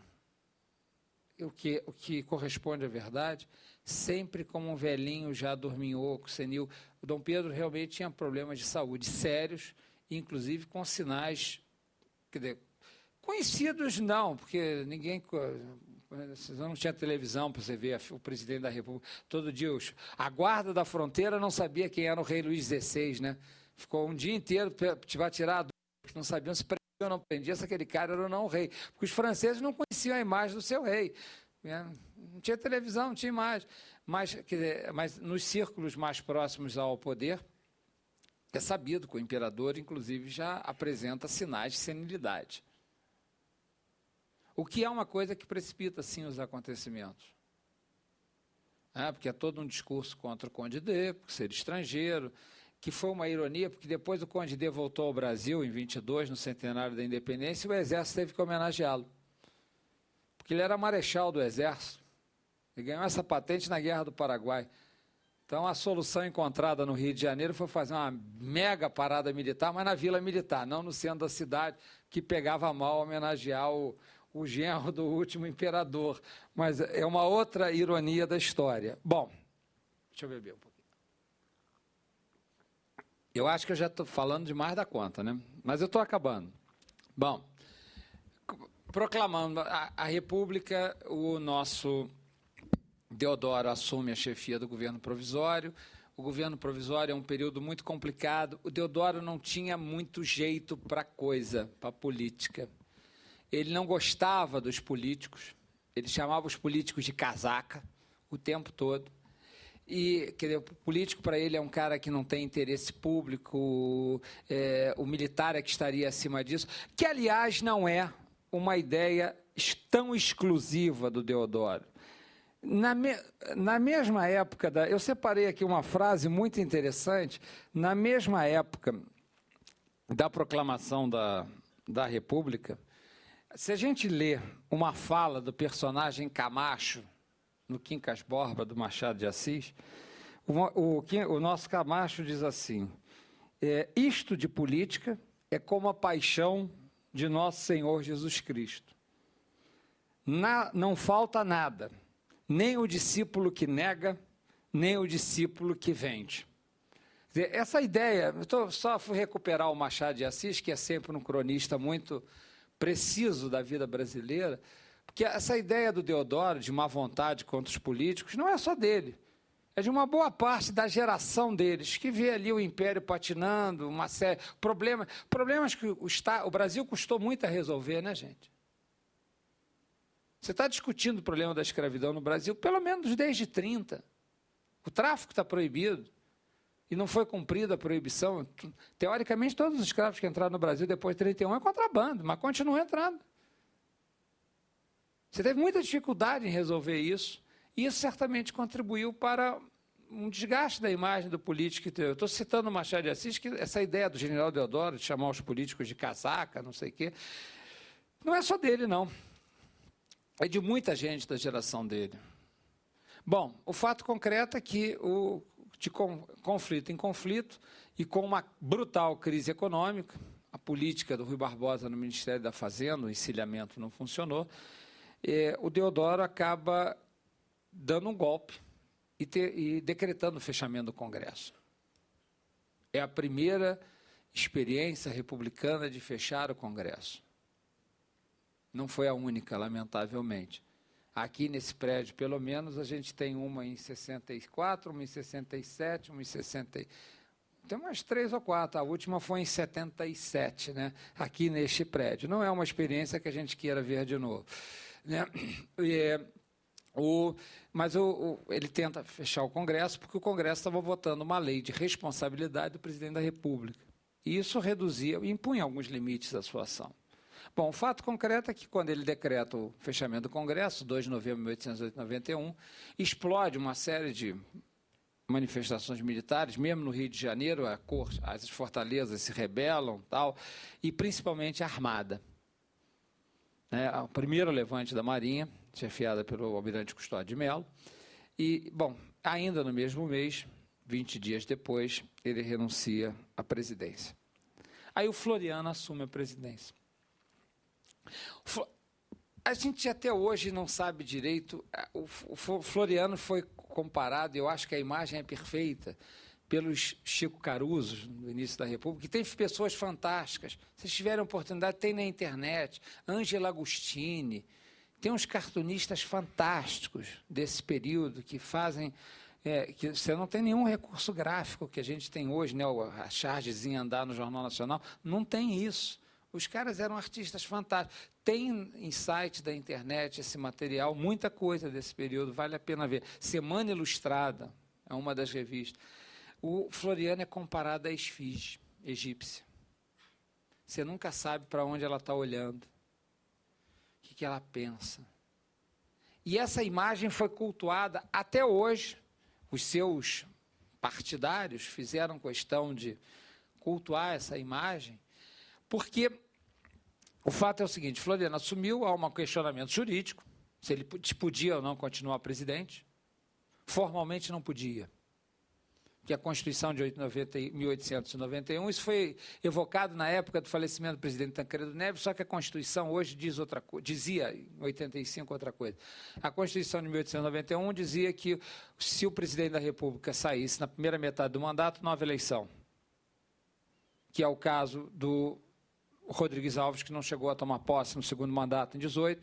o que corresponde à verdade, sempre como um velhinho já dorminhoco, senil. O Dom Pedro realmente tinha problemas de saúde sérios, inclusive com sinais, quer dizer, conhecidos não, porque ninguém... Não tinha televisão para você ver o presidente da República. Todo dia, a guarda da fronteira não sabia quem era o rei Luís XVI, né? Ficou um dia inteiro para tirar a dúvida, porque não sabiam se prendia ou não prendia, se aquele cara era ou não o rei. Porque os franceses não conheciam a imagem do seu rei. Não tinha televisão, não tinha imagem. Mas nos círculos mais próximos ao poder, é sabido que o imperador, inclusive, já apresenta sinais de senilidade. O que é uma coisa que precipita, sim, os acontecimentos. Porque é todo um discurso contra o Conde D, por ser estrangeiro, que foi uma ironia, porque depois o Conde D voltou ao Brasil, em 22, no centenário da independência, e o Exército teve que homenageá-lo. Porque ele era marechal do Exército, e ganhou essa patente na Guerra do Paraguai. Então, a solução encontrada no Rio de Janeiro foi fazer uma mega parada militar, mas na Vila Militar, não no centro da cidade, que pegava mal homenagear o genro do último imperador, mas é uma outra ironia da história. Bom, deixa eu beber um pouquinho. Eu acho que eu já estou falando demais da conta, né? Mas eu estou acabando. Bom, proclamando a República, o nosso Deodoro assume a chefia do governo provisório. O governo provisório é um período muito complicado. O Deodoro não tinha muito jeito para coisa, para política. Ele não gostava dos políticos. Ele chamava os políticos de casaca o tempo todo. E, quer dizer, o político, para ele, é um cara que não tem interesse público, o militar é que estaria acima disso, que, aliás, não é uma ideia tão exclusiva do Deodoro. Na mesma época, eu separei aqui uma frase muito interessante, na mesma época da proclamação da República, se a gente lê uma fala do personagem Camacho, no Quincas Borba, do Machado de Assis, o nosso Camacho diz assim, isto de política é como a paixão de nosso Senhor Jesus Cristo. Não falta nada, nem o discípulo que nega, nem o discípulo que vende. Quer dizer, essa ideia, só fui recuperar o Machado de Assis, que é sempre um cronista muito preciso da vida brasileira, porque essa ideia do Deodoro, de má vontade contra os políticos, não é só dele. É de uma boa parte da geração deles, que vê ali o império patinando, uma série de problemas que o Brasil custou muito a resolver, né, gente? Você está discutindo o problema da escravidão no Brasil, pelo menos desde 30. O tráfico está proibido e não foi cumprida a proibição. Teoricamente, todos os escravos que entraram no Brasil depois de 31 é contrabando, mas continuam entrando. Você teve muita dificuldade em resolver isso, e isso certamente contribuiu para um desgaste da imagem do político. Eu estou citando o Machado de Assis, que essa ideia do general Deodoro de chamar os políticos de casaca, não sei o quê, não é só dele, não. É de muita gente da geração dele. Bom, o fato concreto é que, de conflito em conflito, e com uma brutal crise econômica, a política do Rui Barbosa no Ministério da Fazenda, o encilhamento não funcionou, o Deodoro acaba dando um golpe e decretando o fechamento do Congresso. É a primeira experiência republicana de fechar o Congresso. Não foi a única, lamentavelmente. Aqui nesse prédio, pelo menos, a gente tem uma em 64, uma em 67, uma em 60. Tem umas 3 ou 4, a última foi em 77, né? Aqui neste prédio. Não é uma experiência que a gente queira ver de novo. Né? Mas ele tenta fechar o Congresso porque o Congresso estava votando uma lei de responsabilidade do presidente da República. E isso reduzia, impunha alguns limites à sua ação. Bom, o fato concreto é que, quando ele decreta o fechamento do Congresso, 2 de novembro de 1891, explode uma série de manifestações militares, mesmo no Rio de Janeiro, as fortalezas se rebelam, tal, e principalmente a Armada. O primeiro levante da Marinha, chefiada pelo almirante Custódio de Mello, e, bom, ainda no mesmo mês, 20 dias depois, ele renuncia à presidência. Aí o Floriano assume a presidência. A gente até hoje não sabe direito, o Floriano foi comparado, eu acho que a imagem é perfeita, pelos Chico Caruso, no início da República, que tem pessoas fantásticas. Se tiverem oportunidade, tem na internet, Ângela Agostini, tem uns cartunistas fantásticos desse período que fazem, que você não tem nenhum recurso gráfico que a gente tem hoje, né, a chargezinha andar no Jornal Nacional, não tem isso. Os caras eram artistas fantásticos. Tem em site da internet esse material, muita coisa desse período, vale a pena ver. Semana Ilustrada é uma das revistas. O Floriano é comparado à esfinge egípcia. Você nunca sabe para onde ela está olhando, o que ela pensa. E essa imagem foi cultuada até hoje. Os seus partidários fizeram questão de cultuar essa imagem, porque o fato é o seguinte: Floriano assumiu, há um questionamento jurídico, se ele podia ou não continuar presidente. Formalmente não podia. que é a Constituição de 1891. Isso foi evocado na época do falecimento do presidente Tancredo Neves, só que a Constituição hoje diz outra coisa, dizia em 85 outra coisa. A Constituição de 1891 dizia que se o presidente da República saísse na primeira metade do mandato, não havia eleição, que é o caso do Rodrigues Alves, que não chegou a tomar posse no segundo mandato em 18.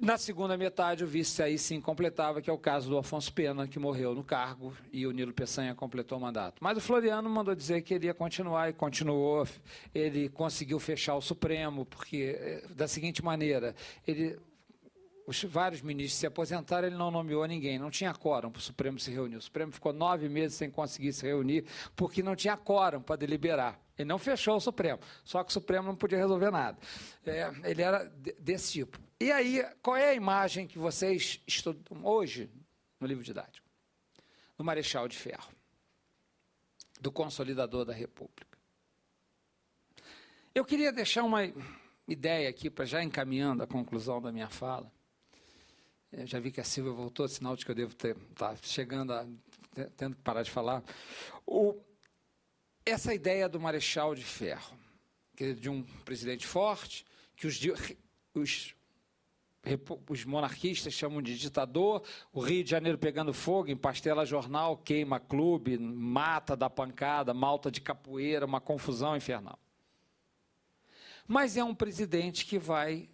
Na segunda metade, o vice aí sim completava, que é o caso do Afonso Pena, que morreu no cargo, e o Nilo Peçanha completou o mandato. Mas o Floriano mandou dizer que ele ia continuar, e continuou. Ele conseguiu fechar o Supremo, porque, da seguinte maneira, os vários ministros se aposentaram, ele não nomeou ninguém, não tinha quórum para o Supremo se reunir. O Supremo ficou 9 meses sem conseguir se reunir, porque não tinha quórum para deliberar. Ele não fechou o Supremo, só que o Supremo não podia resolver nada. Ele era desse tipo. E aí, qual é a imagem que vocês estudam hoje no livro didático? Do Marechal de Ferro, do Consolidador da República. Eu queria deixar uma ideia aqui, para já encaminhando a conclusão da minha fala. Eu já vi que a Silvia voltou, sinal de que eu devo estar chegando, tendo que parar de falar. Essa ideia do Marechal de Ferro, que é de um presidente forte, que os monarquistas chamam de ditador, o Rio de Janeiro pegando fogo, empastela jornal, queima clube, mata, dá pancada, malta de capoeira, uma confusão infernal. Mas é um presidente que vai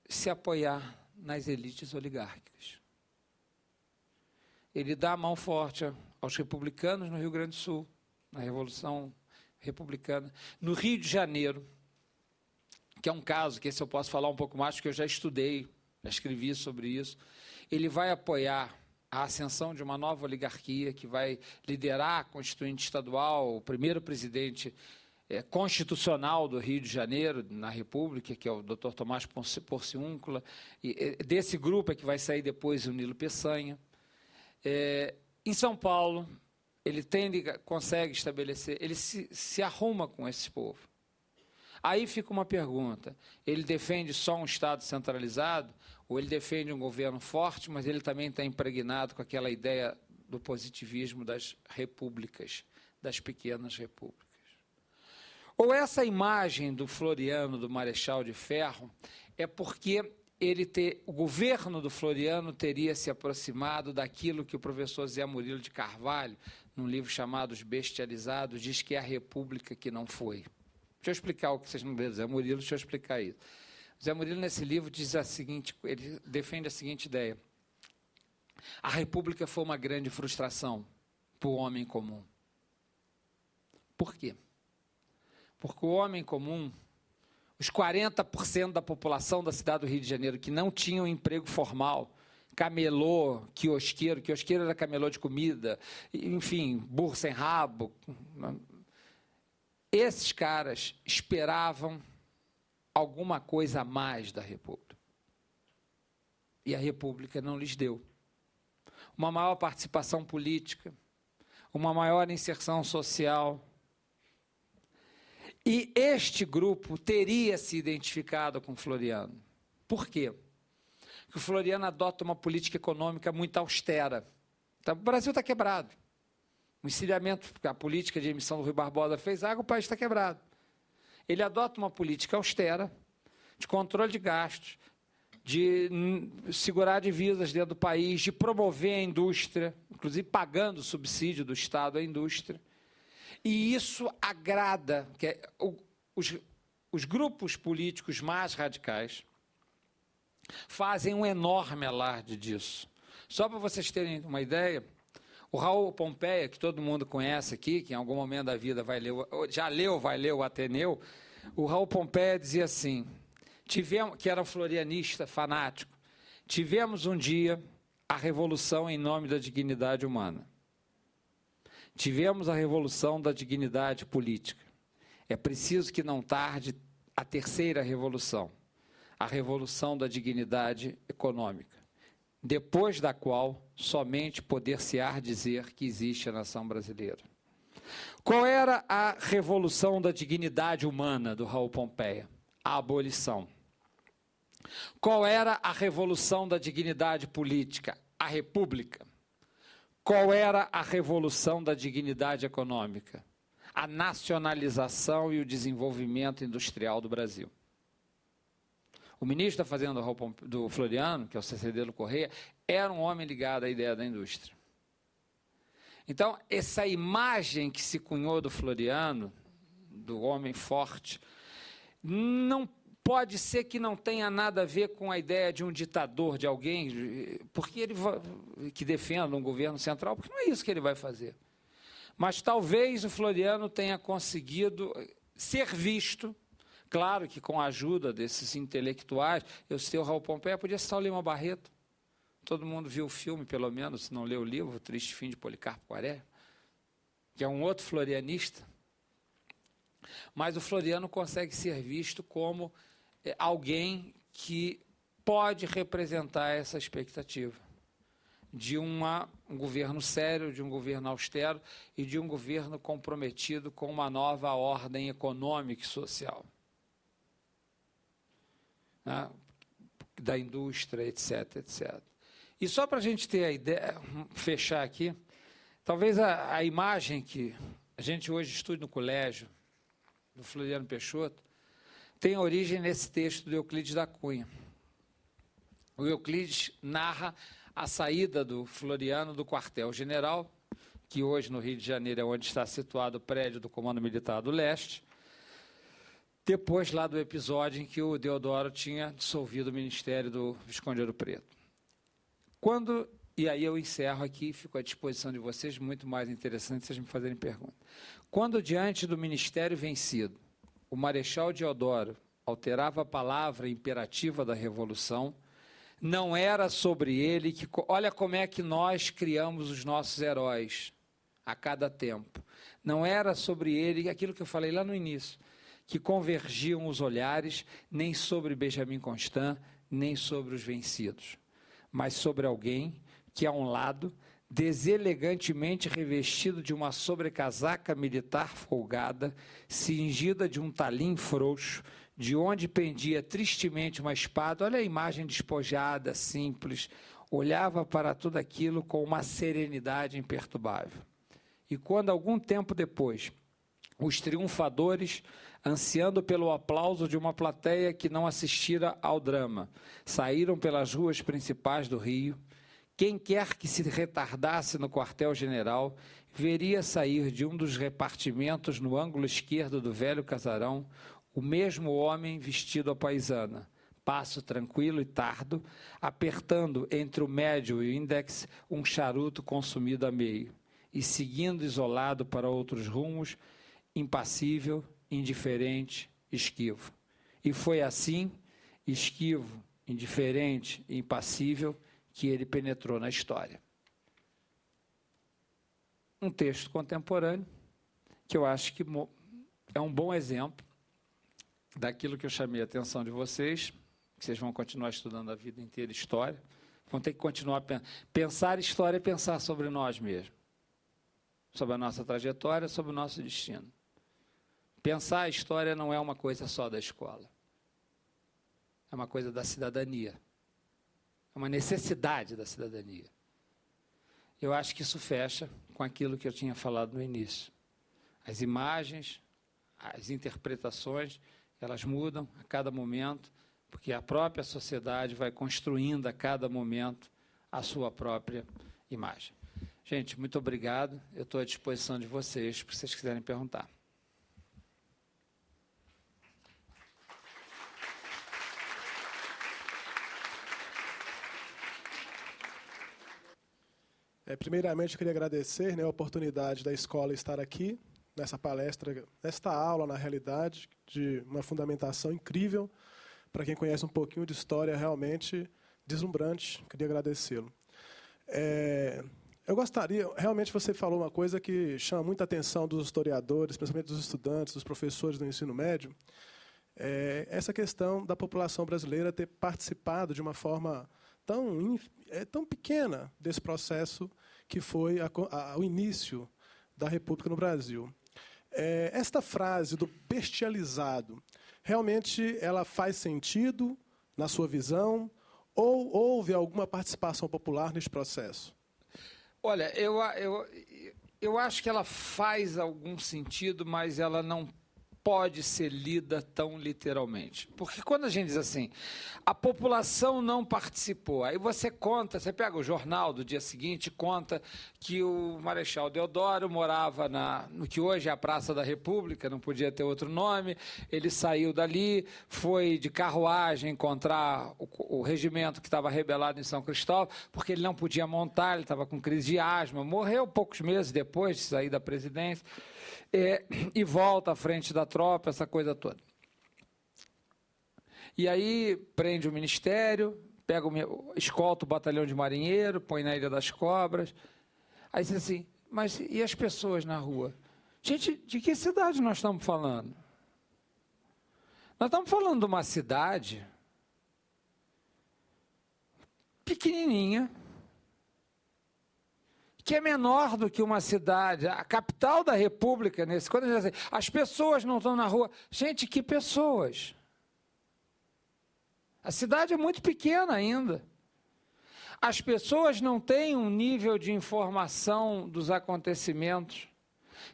se apoiar nas elites oligárquicas. Ele dá a mão forte aos republicanos no Rio Grande do Sul, na Revolução Republicana. No Rio de Janeiro, que é um caso que esse eu posso falar um pouco mais, porque eu já estudei, já escrevi sobre isso, ele vai apoiar a ascensão de uma nova oligarquia que vai liderar a Constituinte Estadual, o primeiro presidente constitucional do Rio de Janeiro, na República, que é o Dr. Tomás Porciúncula, e desse grupo é que vai sair depois o Nilo Peçanha. Em São Paulo, ele consegue estabelecer, ele se arruma com esse povo. Aí fica uma pergunta, ele defende só um Estado centralizado, ou ele defende um governo forte, mas ele também está impregnado com aquela ideia do positivismo das repúblicas, das pequenas repúblicas? Ou essa imagem do Floriano, do Marechal de Ferro, é porque o governo do Floriano teria se aproximado daquilo que o professor Zé Murilo de Carvalho, num livro chamado Os Bestializados, diz que é a república que não foi. Deixa eu explicar o que vocês não leram, Zé Murilo, deixa eu explicar isso. Zé Murilo, nesse livro, diz ele defende a seguinte ideia. A república foi uma grande frustração para o homem comum. Por quê? Porque o homem comum, os 40% da população da cidade do Rio de Janeiro que não tinham emprego formal, camelô, quiosqueiro era camelô de comida, enfim, burro sem rabo, esses caras esperavam alguma coisa a mais da República. E a República não lhes deu. Uma maior participação política, uma maior inserção social. E este grupo teria se identificado com Floriano. Por quê? Porque o Floriano adota uma política econômica muito austera. Então, o Brasil está quebrado. O encilhamento, a política de emissão do Rui Barbosa fez água, o país está quebrado. Ele adota uma política austera, de controle de gastos, de segurar divisas dentro do país, de promover a indústria, inclusive pagando subsídio do Estado à indústria. E isso agrada os grupos políticos mais radicais, fazem um enorme alarde disso. Só para vocês terem uma ideia, o Raul Pompeia, que todo mundo conhece aqui, que em algum momento da vida vai ler o Ateneu, o Raul Pompeia dizia assim, que era um florianista fanático, tivemos um dia a revolução em nome da dignidade humana. Tivemos a revolução da dignidade política. É preciso que não tarde a terceira revolução, a revolução da dignidade econômica, depois da qual somente poder-se-á dizer que existe a nação brasileira. Qual era a revolução da dignidade humana do Raul Pompeia? A abolição. Qual era a revolução da dignidade política? A república. Qual era a revolução da dignidade econômica? A nacionalização e o desenvolvimento industrial do Brasil. O ministro da Fazenda do Floriano, que é o Cecedelo Corrêa, era um homem ligado à ideia da indústria. Então, essa imagem que se cunhou do Floriano, do homem forte, não pode ser que não tenha nada a ver com a ideia de um ditador, de alguém, porque ele que defenda um governo central, porque não é isso que ele vai fazer. Mas talvez o Floriano tenha conseguido ser visto, claro que com a ajuda desses intelectuais. Eu citei o Raul Pompeia, podia citar o Lima Barreto. Todo mundo viu o filme, pelo menos, se não leu o livro, O Triste Fim de Policarpo Quaresma, que é um outro florianista. Mas o Floriano consegue ser visto como alguém que pode representar essa expectativa de um governo sério, de um governo austero e de um governo comprometido com uma nova ordem econômica e social, né? Da indústria, etc, etc. E só para a gente ter a ideia, fechar aqui, talvez a imagem que a gente hoje estuda no colégio, do Floriano Peixoto, tem origem nesse texto do Euclides da Cunha. O Euclides narra a saída do Floriano do quartel-general, que hoje no Rio de Janeiro é onde está situado o prédio do Comando Militar do Leste, depois lá do episódio em que o Deodoro tinha dissolvido o Ministério do Visconde Ouro Preto. E aí eu encerro aqui e fico à disposição de vocês, muito mais interessante se vocês me fazerem pergunta. Quando, diante do ministério vencido, o Marechal Deodoro alterava a palavra imperativa da Revolução, não era sobre ele que... Olha como é que nós criamos os nossos heróis a cada tempo. Não era sobre ele, aquilo que eu falei lá no início, que convergiam os olhares, nem sobre Benjamin Constant, nem sobre os vencidos, mas sobre alguém que, a um lado, deselegantemente revestido de uma sobrecasaca militar folgada, cingida de um talim frouxo, de onde pendia tristemente uma espada, olha a imagem despojada, simples, olhava para tudo aquilo com uma serenidade imperturbável. E quando, algum tempo depois, os triunfadores, ansiando pelo aplauso de uma plateia que não assistira ao drama, saíram pelas ruas principais do Rio, quem quer que se retardasse no quartel-general veria sair de um dos repartimentos no ângulo esquerdo do velho casarão o mesmo homem vestido à paisana, passo tranquilo e tardo, apertando entre o médio e o índex um charuto consumido a meio, e seguindo isolado para outros rumos, impassível, indiferente, esquivo. E foi assim, esquivo, indiferente e impassível, que ele penetrou na história. Um texto contemporâneo, que eu acho que é um bom exemplo daquilo que eu chamei a atenção de vocês, que vocês vão continuar estudando a vida inteira história, vão ter que continuar a pensar história e pensar sobre nós mesmos, sobre a nossa trajetória, sobre o nosso destino. Pensar a história não é uma coisa só da escola, é uma coisa da cidadania. É uma necessidade da cidadania. Eu acho que isso fecha com aquilo que eu tinha falado no início. As imagens, as interpretações, elas mudam a cada momento, porque a própria sociedade vai construindo a cada momento a sua própria imagem. Gente, muito obrigado. Eu estou à disposição de vocês, se vocês quiserem perguntar. Primeiramente, eu queria agradecer, a oportunidade da escola estar aqui, nessa palestra, nesta aula, na realidade, de uma fundamentação incrível. Para quem conhece um pouquinho de história, realmente deslumbrante. Queria agradecê-lo. Eu gostaria, realmente você falou uma coisa que chama muita atenção dos historiadores, principalmente dos estudantes, dos professores do ensino médio, essa questão da população brasileira ter participado de uma forma tão pequena desse processo que foi o início da República no Brasil. Esta frase do bestializado, realmente ela faz sentido na sua visão ou houve alguma participação popular neste processo? Olha, eu acho que ela faz algum sentido, mas ela não pode ser lida tão literalmente. Porque quando a gente diz assim, a população não participou, aí você conta, você pega o jornal do dia seguinte, conta que o Marechal Deodoro morava no que hoje é a Praça da República, não podia ter outro nome, ele saiu dali, foi de carruagem encontrar o regimento que estava rebelado em São Cristóvão, porque ele não podia montar, ele estava com crise de asma, morreu poucos meses depois de sair da presidência, e volta à frente da tropa, essa coisa toda. E aí prende o ministério, escolta o batalhão de marinheiro, põe na Ilha das Cobras. Aí diz assim, mas e as pessoas na rua? Gente, de que cidade nós estamos falando? Nós estamos falando de uma cidade pequenininha, que é menor do que uma cidade, a capital da República, quando a gente diz assim, as pessoas não estão na rua. Gente, que pessoas? A cidade é muito pequena ainda. As pessoas não têm um nível de informação dos acontecimentos.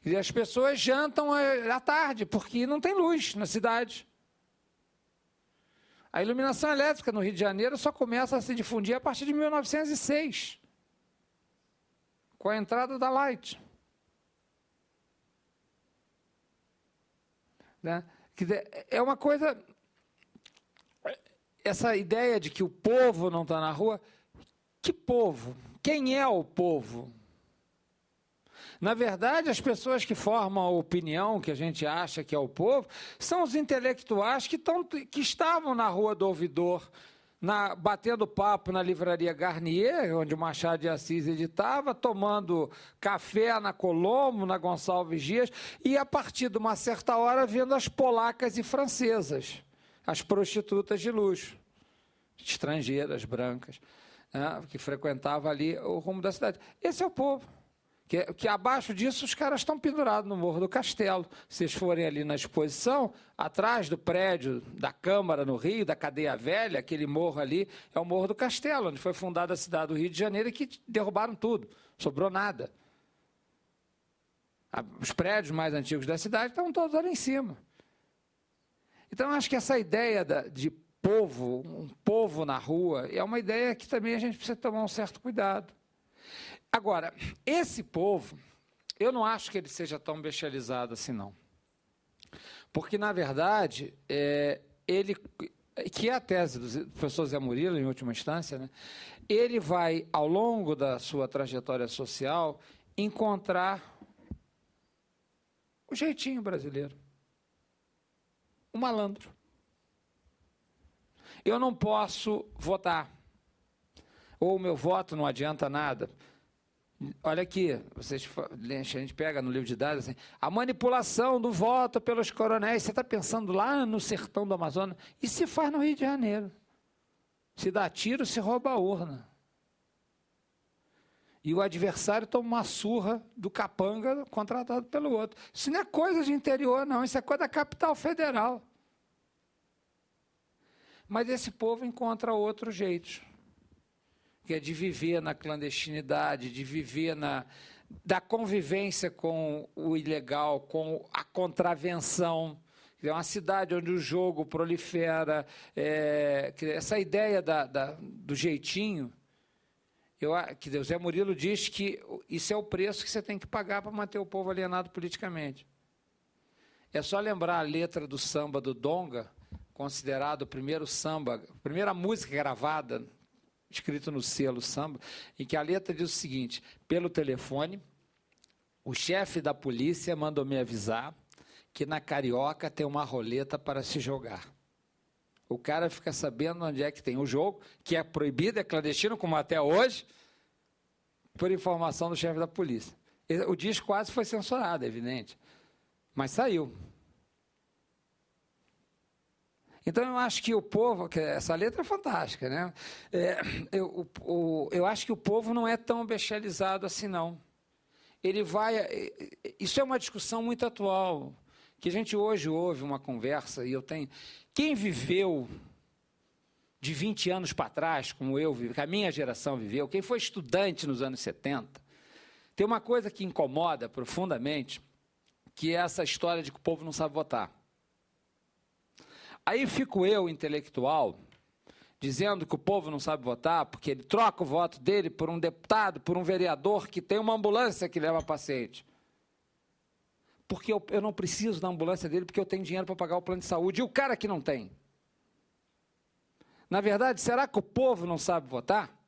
E as pessoas jantam à tarde, porque não tem luz na cidade. A iluminação elétrica no Rio de Janeiro só começa a se difundir a partir de 1906. Com a entrada da Light. Né? É uma coisa... Essa ideia de que o povo não está na rua, que povo? Quem é o povo? Na verdade, as pessoas que formam a opinião, que a gente acha que é o povo, são os intelectuais que estavam na Rua do Ouvidor, batendo papo na livraria Garnier, onde o Machado de Assis editava, tomando café na Colombo, na Gonçalves Dias, e a partir de uma certa hora vendo as polacas e francesas, as prostitutas de luxo, estrangeiras, brancas, né, que frequentavam ali o rumo da cidade. Esse é o povo. Que abaixo disso os caras estão pendurados no Morro do Castelo. Se vocês forem ali na exposição, atrás do prédio da Câmara no Rio, da Cadeia Velha, aquele morro ali, é o Morro do Castelo, onde foi fundada a cidade do Rio de Janeiro e que derrubaram tudo, sobrou nada. Os prédios mais antigos da cidade estão todos ali em cima. Então, acho que essa ideia de povo, um povo na rua, é uma ideia que também a gente precisa tomar um certo cuidado. Agora, esse povo, eu não acho que ele seja tão bestializado assim, não. Porque, na verdade, que é a tese do professor Zé Murilo, em última instância, né, ele vai, ao longo da sua trajetória social, encontrar o jeitinho brasileiro. O malandro. Eu não posso votar. Ou o meu voto não adianta nada. Olha aqui, a gente pega no livro de dados, assim, a manipulação do voto pelos coronéis, você está pensando lá no sertão do Amazonas, e se faz no Rio de Janeiro. Se dá tiro, se rouba a urna. E o adversário toma uma surra do capanga contratado pelo outro. Isso não é coisa de interior, não, isso é coisa da capital federal. Mas esse povo encontra outros jeitos, que é de viver na clandestinidade, de viver da convivência com o ilegal, com a contravenção. É uma cidade onde o jogo prolifera. Essa ideia do jeitinho, que o Zé Murilo diz que isso é o preço que você tem que pagar para manter o povo alienado politicamente. É só lembrar a letra do samba do Donga, considerado o primeiro samba, a primeira música gravada, escrito no selo samba, em que a letra diz o seguinte: pelo telefone, o chefe da polícia mandou me avisar que na Carioca tem uma roleta para se jogar. O cara fica sabendo onde é que tem o jogo, que é proibido, é clandestino, como até hoje, por informação do chefe da polícia. O disco quase foi censurado, é evidente, mas saiu. Então, eu acho que o povo, essa letra é fantástica, né? Eu acho que o povo não é tão bestializado assim, não. Isso é uma discussão muito atual, que a gente hoje ouve uma conversa, e eu tenho... Quem viveu de 20 anos para trás, como eu vivi, que a minha geração viveu, quem foi estudante nos anos 70, Tem uma coisa que incomoda profundamente, que é essa história de que o povo não sabe votar. Aí fico eu, intelectual, dizendo que o povo não sabe votar porque ele troca o voto dele por um deputado, por um vereador que tem uma ambulância que leva paciente. Porque eu não preciso da ambulância dele porque eu tenho dinheiro para pagar o plano de saúde. E o cara que não tem? Na verdade, será que o povo não sabe votar?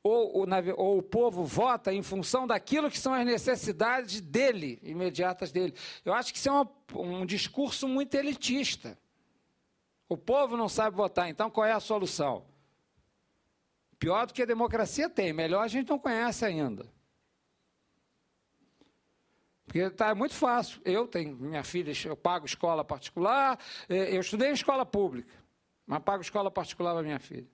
Ou o povo vota em função daquilo que são as necessidades dele, imediatas dele? Eu acho que isso é um discurso muito elitista. O povo não sabe votar, então qual é a solução? Pior do que a democracia tem, melhor a gente não conhece ainda. Porque é muito fácil. Eu tenho minha filha, eu pago escola particular, eu estudei em escola pública, mas pago escola particular para minha filha.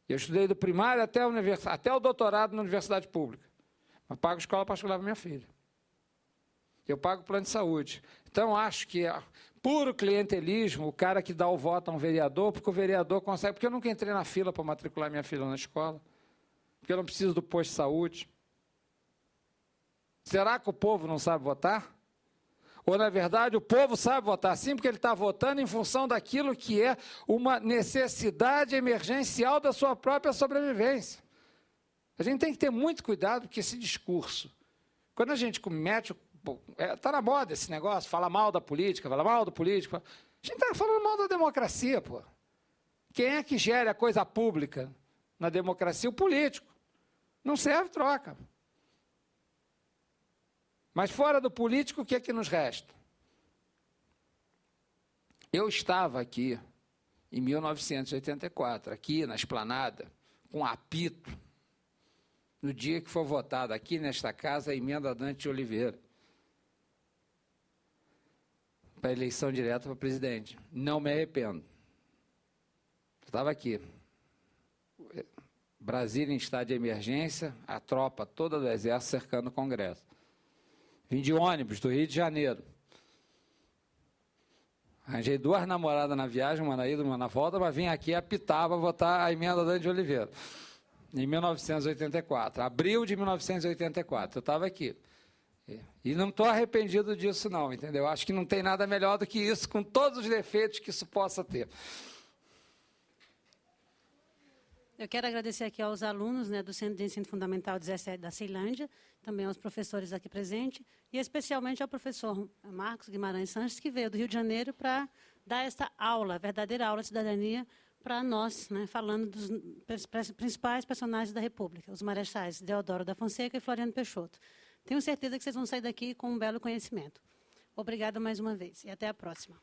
Eu estudei do primário até o doutorado na universidade pública, mas pago escola particular para minha filha. Eu pago plano de saúde. Então, acho que é puro clientelismo o cara que dá o voto a um vereador, porque o vereador consegue... Porque eu nunca entrei na fila para matricular minha filha na escola, porque eu não preciso do posto de saúde. Será que o povo não sabe votar? Ou, na verdade, o povo sabe votar sim, porque ele está votando em função daquilo que é uma necessidade emergencial da sua própria sobrevivência. A gente tem que ter muito cuidado, porque esse discurso, quando a gente mete... Está na moda esse negócio, fala mal da política, fala mal do político. A gente está falando mal da democracia, pô. Quem é que gera a coisa pública na democracia? O político. Não serve, troca. Mas fora do político, o que é que nos resta? Eu estava aqui, em 1984, aqui na Esplanada, com apito, no dia que foi votada aqui nesta casa a emenda Dante Oliveira, para a eleição direta para presidente. Não me arrependo. Estava aqui. Brasília em estado de emergência, a tropa toda do Exército cercando o Congresso. Vim de ônibus do Rio de Janeiro. Arranjei 2 namoradas na viagem, uma na ida, uma na volta, mas vim aqui apitar para votar a emenda Dante Oliveira. Em 1984, abril de 1984, eu estava aqui. E não estou arrependido disso não, entendeu? Acho que não tem nada melhor do que isso, com todos os defeitos que isso possa ter. Eu quero agradecer aqui aos alunos, né, do Centro de Ensino Fundamental 17 da Ceilândia, também aos professores aqui presentes, e especialmente ao professor Marcos Guimarães Sanches, que veio do Rio de Janeiro para dar esta aula, verdadeira aula de cidadania, para nós, né, falando dos principais personagens da República, os marechais Deodoro da Fonseca e Floriano Peixoto. Tenho certeza que vocês vão sair daqui com um belo conhecimento. Obrigada mais uma vez e até a próxima.